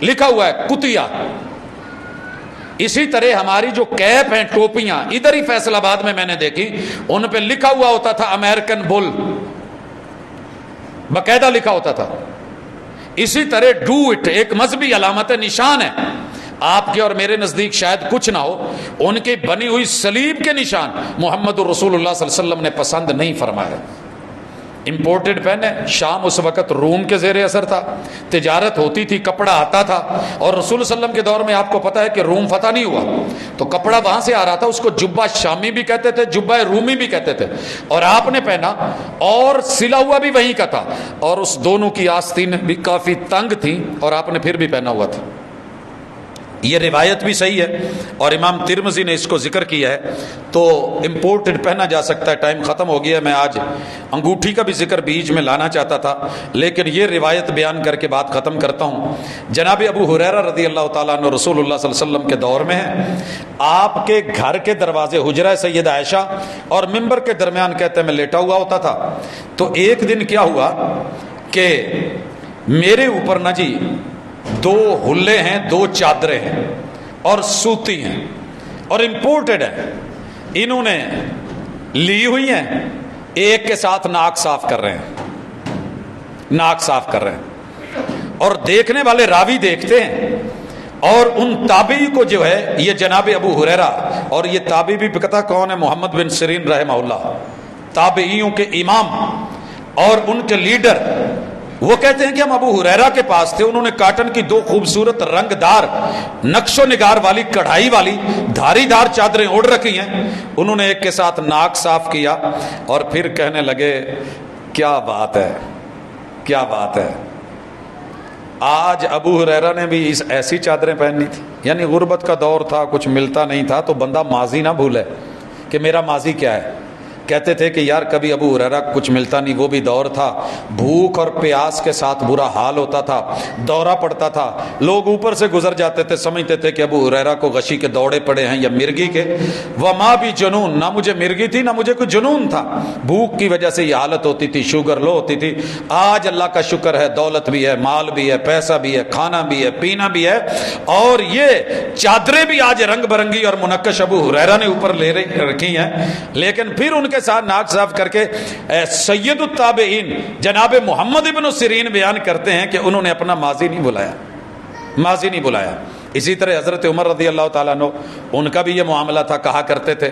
لکھا ہوا ہے کتیا. اسی طرح ہماری جو کیپ ہیں, ٹوپیاں, ادھر ہی فیصل آباد میں نے دیکھی, ان پہ لکھا ہوا ہوتا تھا امریکن بل, باقاعدہ لکھا ہوتا تھا. اسی طرح ڈو اٹ ایک مذہبی علامت ہے, نشان ہے. آپ کے اور میرے نزدیک شاید کچھ نہ ہو, ان کی بنی ہوئی صلیب کے نشان محمد الرسول اللہ صلی اللہ علیہ وسلم نے پسند نہیں فرمایا. امپورٹڈ پین ہے. شام اس وقت روم کے زیر اثر تھا, تجارت ہوتی تھی, کپڑا آتا تھا, اور رسول صلی اللہ علیہ وسلم کے دور میں آپ کو پتا ہے کہ روم فتح نہیں ہوا, تو کپڑا وہاں سے آ رہا تھا. اس کو جبہ شامی بھی کہتے تھے, جبہ رومی بھی کہتے تھے, اور آپ نے پہنا, اور سلا ہوا بھی وہیں کا تھا, اور اس دونوں کی آستینیں بھی کافی تنگ تھیں, اور آپ نے پھر بھی پہنا ہوا تھا. یہ روایت بھی صحیح ہے, اور امام ترمذی نے اس کو ذکر کیا ہے. تو امپورٹڈ پہنا جا سکتا ہے. ٹائم ختم ہو گیا ہے. میں آج انگوٹھی کا بھی ذکر بیچ میں لانا چاہتا تھا, لیکن یہ روایت بیان کر کے بات ختم کرتا ہوں. جناب ابو ہریرہ رضی اللہ تعالیٰ عنہ رسول اللہ صلی اللہ علیہ وسلم کے دور میں ہیں. آپ کے گھر کے دروازے, حجرہ سیدہ عائشہ اور ممبر کے درمیان کہتے ہیں میں لیٹا ہوا ہوتا تھا. تو ایک دن کیا ہوا کہ میرے اوپر نہ جی 2 حلے ہیں, 2 چادریں ہیں, اور سوتی ہیں, اور امپورٹڈ ہیں. انہوں نے لی ہوئی ہیں, ایک کے ساتھ ناک صاف کر رہے ہیں, ناک صاف کر رہے ہیں, اور دیکھنے والے راوی دیکھتے ہیں, اور ان تابعی کو جو ہے یہ جناب ابو ہریرہ, اور یہ تابعی بھی پتہ کون ہے, محمد بن سیرین رحمہ اللہ, تابعیوں کے امام اور ان کے لیڈر. وہ کہتے ہیں کہ ہم ابو ہریرہ کے پاس تھے, انہوں نے کاٹن کی 2 خوبصورت رنگ دار نقش و نگار والی کڑھائی والی دھاری دار چادریں اوڑھ رکھی ہیں. انہوں نے ایک کے ساتھ ناک صاف کیا, اور پھر کہنے لگے کیا بات ہے, کیا بات ہے. آج ابو ہریرہ نے بھی ایسی چادریں پہننی تھی. یعنی غربت کا دور تھا, کچھ ملتا نہیں تھا, تو بندہ ماضی نہ بھولے کہ میرا ماضی کیا ہے. کہتے تھے کہ یار کبھی ابو ہریرہ کچھ ملتا نہیں, وہ بھی دور تھا, بھوک اور پیاس کے ساتھ برا حال ہوتا تھا, دورہ پڑتا تھا, لوگ اوپر سے گزر جاتے تھے, سمجھتے تھے کہ ابو ہریرہ کو غشی کے دوڑے پڑے ہیں یا مرگی کے. وما بھی جنون, نہ مجھے مرگی تھی نہ مجھے کوئی جنون تھا, بھوک کی وجہ سے یہ حالت ہوتی تھی, شوگر لو ہوتی تھی. آج اللہ کا شکر ہے, دولت بھی ہے, مال بھی ہے, پیسہ بھی ہے, کھانا بھی ہے, پینا بھی ہے, اور یہ چادریں بھی آج رنگ برنگی اور منقش ابو ہریرہ نے اوپر لے رکھی ہیں. لیکن پھر ان کے ساتھ ناک صاف کر کے سید التابعین جناب محمد ابن سیرین بیان کرتے ہیں کہ انہوں نے اپنا ماضی نہیں بلایا, ماضی نہیں بلایا. اسی طرح حضرت عمر رضی اللہ تعالیٰ عنہ, ان کا بھی یہ معاملہ تھا. کہا کرتے تھے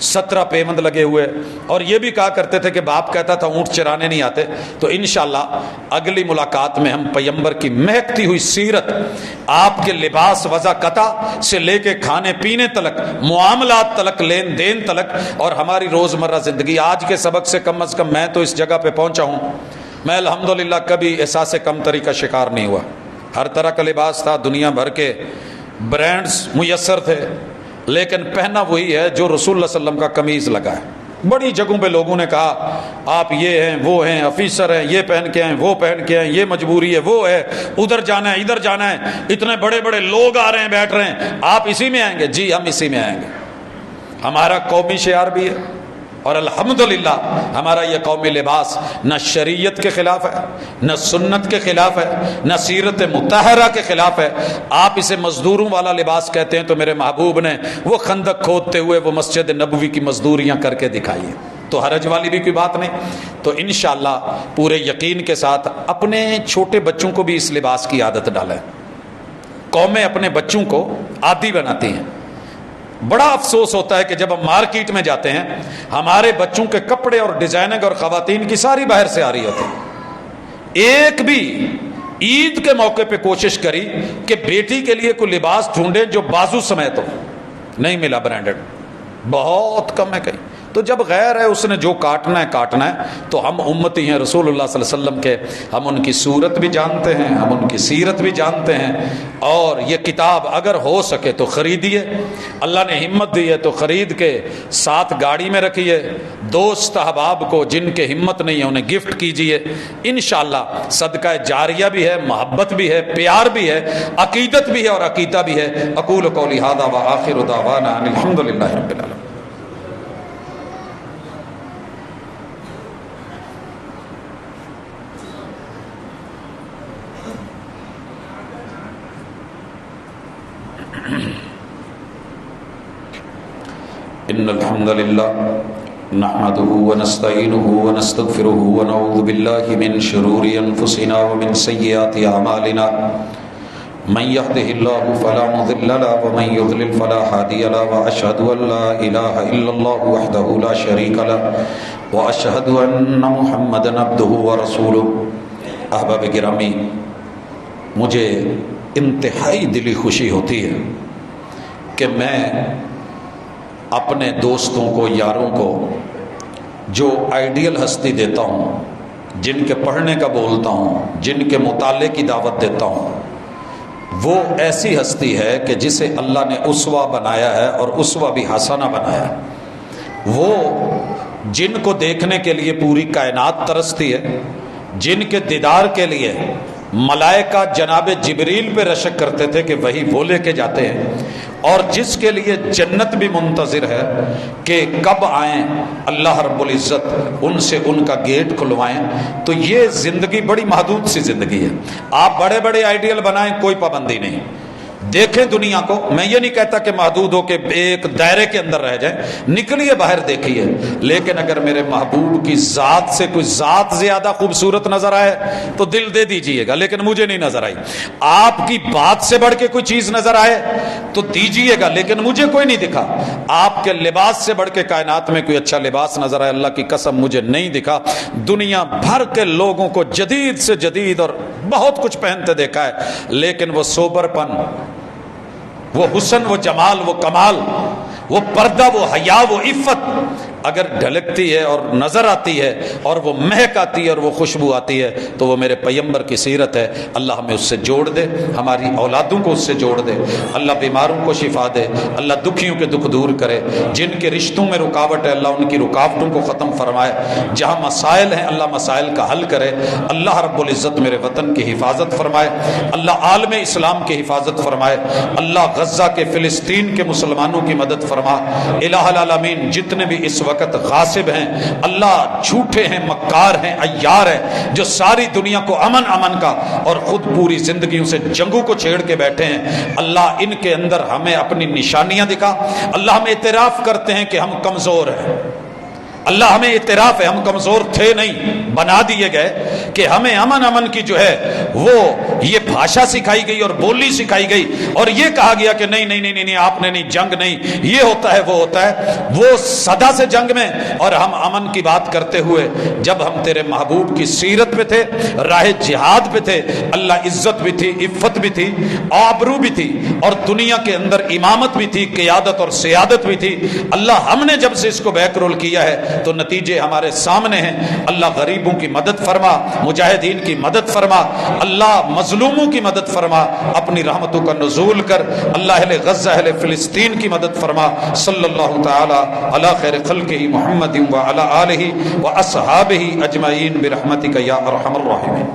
17 پیوند لگے ہوئے, اور یہ بھی کہا کرتے تھے کہ باپ کہتا تھا اونٹ چرانے نہیں آتے. تو انشاءاللہ اگلی ملاقات میں ہم پیغمبر کی مہکتی ہوئی سیرت, آپ کے لباس وضع قطع سے لے کے کھانے پینے تلک, معاملات تلک, لین دین تلک, اور ہماری روزمرہ زندگی. آج کے سبق سے کم از کم میں تو اس جگہ پہ پہنچا ہوں, میں الحمدللہ کبھی احساس کمتری کا شکار نہیں ہوا. ہر طرح کا لباس تھا, دنیا بھر کے برانڈز میسر تھے, لیکن پہنا وہی ہے جو رسول اللہ صلی اللہ علیہ وسلم کا قمیض لگا ہے. بڑی جگہوں پہ لوگوں نے کہا آپ یہ ہیں, وہ ہیں, آفیسر ہیں, یہ پہن کے ہیں, وہ پہن کے ہیں, یہ مجبوری ہے, وہ ہے, ادھر جانا ہے, ادھر جانا ہے, اتنے بڑے بڑے لوگ آ رہے ہیں, بیٹھ رہے ہیں, آپ اسی میں آئیں گے. جی ہم اسی میں آئیں گے. ہمارا قومی شعار بھی ہے, اور الحمدللہ ہمارا یہ قومی لباس نہ شریعت کے خلاف ہے, نہ سنت کے خلاف ہے, نہ سیرت مطہرہ کے خلاف ہے. آپ اسے مزدوروں والا لباس کہتے ہیں, تو میرے محبوب نے وہ خندق کھودتے ہوئے وہ مسجد نبوی کی مزدوریاں کر کے دکھائی ہے, تو حرج والی بھی کوئی بات نہیں. تو انشاءاللہ پورے یقین کے ساتھ اپنے چھوٹے بچوں کو بھی اس لباس کی عادت ڈالیں. قومیں اپنے بچوں کو عادی بناتی ہیں. بڑا افسوس ہوتا ہے کہ جب ہم مارکیٹ میں جاتے ہیں, ہمارے بچوں کے کپڑے اور ڈیزائننگ اور خواتین کی ساری باہر سے آ رہی ہوتی ہے. ایک بھی عید کے موقع پہ کوشش کری کہ بیٹی کے لیے کوئی لباس ڈھونڈے جو بازو سمیت ہو, نہیں ملا. برانڈڈ بہت کم ہے کہیں. تو جب غیر ہے, اس نے جو کاٹنا ہے کاٹنا ہے. تو ہم امتی ہیں رسول اللہ صلی اللہ علیہ وسلم کے, ہم ان کی صورت بھی جانتے ہیں, ہم ان کی سیرت بھی جانتے ہیں. اور یہ کتاب اگر ہو سکے تو خریدیے, اللہ نے ہمت دی ہے تو خرید کے ساتھ گاڑی میں رکھیے. دوست احباب کو جن کے ہمت نہیں ہے انہیں گفٹ کیجیے. انشاءاللہ صدقہ جاریہ بھی ہے, محبت بھی ہے, پیار بھی ہے, عقیدت بھی ہے اور عقیدہ بھی ہے. اقول قولی ھذا وآخر دعوانا ان الحمدللہ رب العالمین. إن الحمد لله نحمده ونستعينه ونستغفره ونعوذ بالله من شرور أنفسنا ومن سيئات أعمالنا من يهده الله فلا مضل له ومن يضلل فلا هادي له وأشهد أن لا إله إلا الله وحده لا شريك له وأشهد أن محمدا عبده ورسوله. احباب گرامی، مجھے انتہائی دلی خوشی ہوتی ہے کہ میں اپنے دوستوں کو، یاروں کو جو آئیڈیل ہستی دیتا ہوں، جن کے پڑھنے کا بولتا ہوں، جن کے مطالعے کی دعوت دیتا ہوں، وہ ایسی ہستی ہے کہ جسے اللہ نے اسوہ بنایا ہے اور اسوہ بھی حسنہ بنایا ہے. وہ جن کو دیکھنے کے لیے پوری کائنات ترستی ہے، جن کے دیدار کے لیے ملائکہ جناب جبریل پہ رشک کرتے تھے کہ وہی وہ لے کے جاتے ہیں، اور جس کے لیے جنت بھی منتظر ہے کہ کب آئیں اللہ رب العزت ان سے ان کا گیٹ کھلوائیں. تو یہ زندگی بڑی محدود سی زندگی ہے. آپ بڑے بڑے آئیڈیل بنائیں، کوئی پابندی نہیں. دیکھیں دنیا کو، میں یہ نہیں کہتا کہ محدود ہو کے ایک دائرے کے اندر رہ جائیں، نکلیے باہر دیکھیے. لیکن اگر میرے محبوب کی ذات سے کوئی ذات زیادہ خوبصورت نظر آئے تو دل دے دیجئے گا، لیکن مجھے نہیں نظر آئی. آپ کی بات سے بڑھ کے کوئی چیز نظر آئے تو دیجئے گا، لیکن مجھے کوئی نہیں دکھا. آپ کے لباس سے بڑھ کے کائنات میں کوئی اچھا لباس نظر آئے، اللہ کی قسم مجھے نہیں دکھا. دنیا بھر کے لوگوں کو جدید سے جدید اور بہت کچھ پہنتے دیکھا ہے، لیکن وہ سوبر پن، وہ حسن، وہ جمال، وہ کمال، وہ پردہ، وہ حیا، وہ عفت اگر ڈھلکتی ہے اور نظر آتی ہے اور وہ مہک آتی ہے اور وہ خوشبو آتی ہے تو وہ میرے پیغمبر کی سیرت ہے. اللہ ہمیں اس سے جوڑ دے، ہماری اولادوں کو اس سے جوڑ دے. اللہ بیماروں کو شفا دے، اللہ دکھیوں کے دکھ دور کرے. جن کے رشتوں میں رکاوٹ ہے اللہ ان کی رکاوٹوں کو ختم فرمائے. جہاں مسائل ہیں اللہ مسائل کا حل کرے. اللہ رب العزت میرے وطن کی حفاظت فرمائے. اللہ عالم اسلام کی حفاظت فرمائے. اللہ غزہ کے، فلسطین کے مسلمانوں کی مدد فرما. الہ العالمین جتنے بھی اس وقت غاصب ہیں، اللہ جھوٹے ہیں، مکار ہیں، عیار ہیں، جو ساری دنیا کو امن کا اور خود پوری زندگیوں سے جنگوں کو چھیڑ کے بیٹھے ہیں، اللہ ان کے اندر ہمیں اپنی نشانیاں دکھا. اللہ ہم اعتراف کرتے ہیں کہ ہم کمزور ہیں. اللہ ہمیں اعتراف ہے ہم کمزور تھے نہیں، بنا دیے گئے کہ ہمیں امن کی جو ہے وہ یہ بھاشا سکھائی گئی اور بولی سکھائی گئی اور یہ کہا گیا کہ نہیں آپ نے نہیں، جنگ نہیں، یہ ہوتا ہے وہ ہوتا ہے. وہ صدا سے جنگ میں اور ہم امن کی بات کرتے ہوئے جب ہم تیرے محبوب کی سیرت پہ تھے، راہ جہاد پہ تھے، اللہ عزت بھی تھی، عفت بھی تھی، آبرو بھی تھی، اور دنیا کے اندر امامت بھی تھی، قیادت اور سیادت بھی تھی. اللہ ہم نے جب سے اس کو بیک رول کیا ہے تو نتیجے ہمارے سامنے ہیں. اللہ غریبوں کی مدد فرما، مجاہدین کی مدد فرما، اللہ مظلوموں کی مدد فرما، اپنی رحمتوں کا نزول کر. اللہ اہل غزہ، اہل فلسطین کی مدد فرما. صلی اللہ تعالی علی خیر خلقہ محمد وعلی آلہ واصحابہ اجمعین برحمتک یا ارحم الراحمین.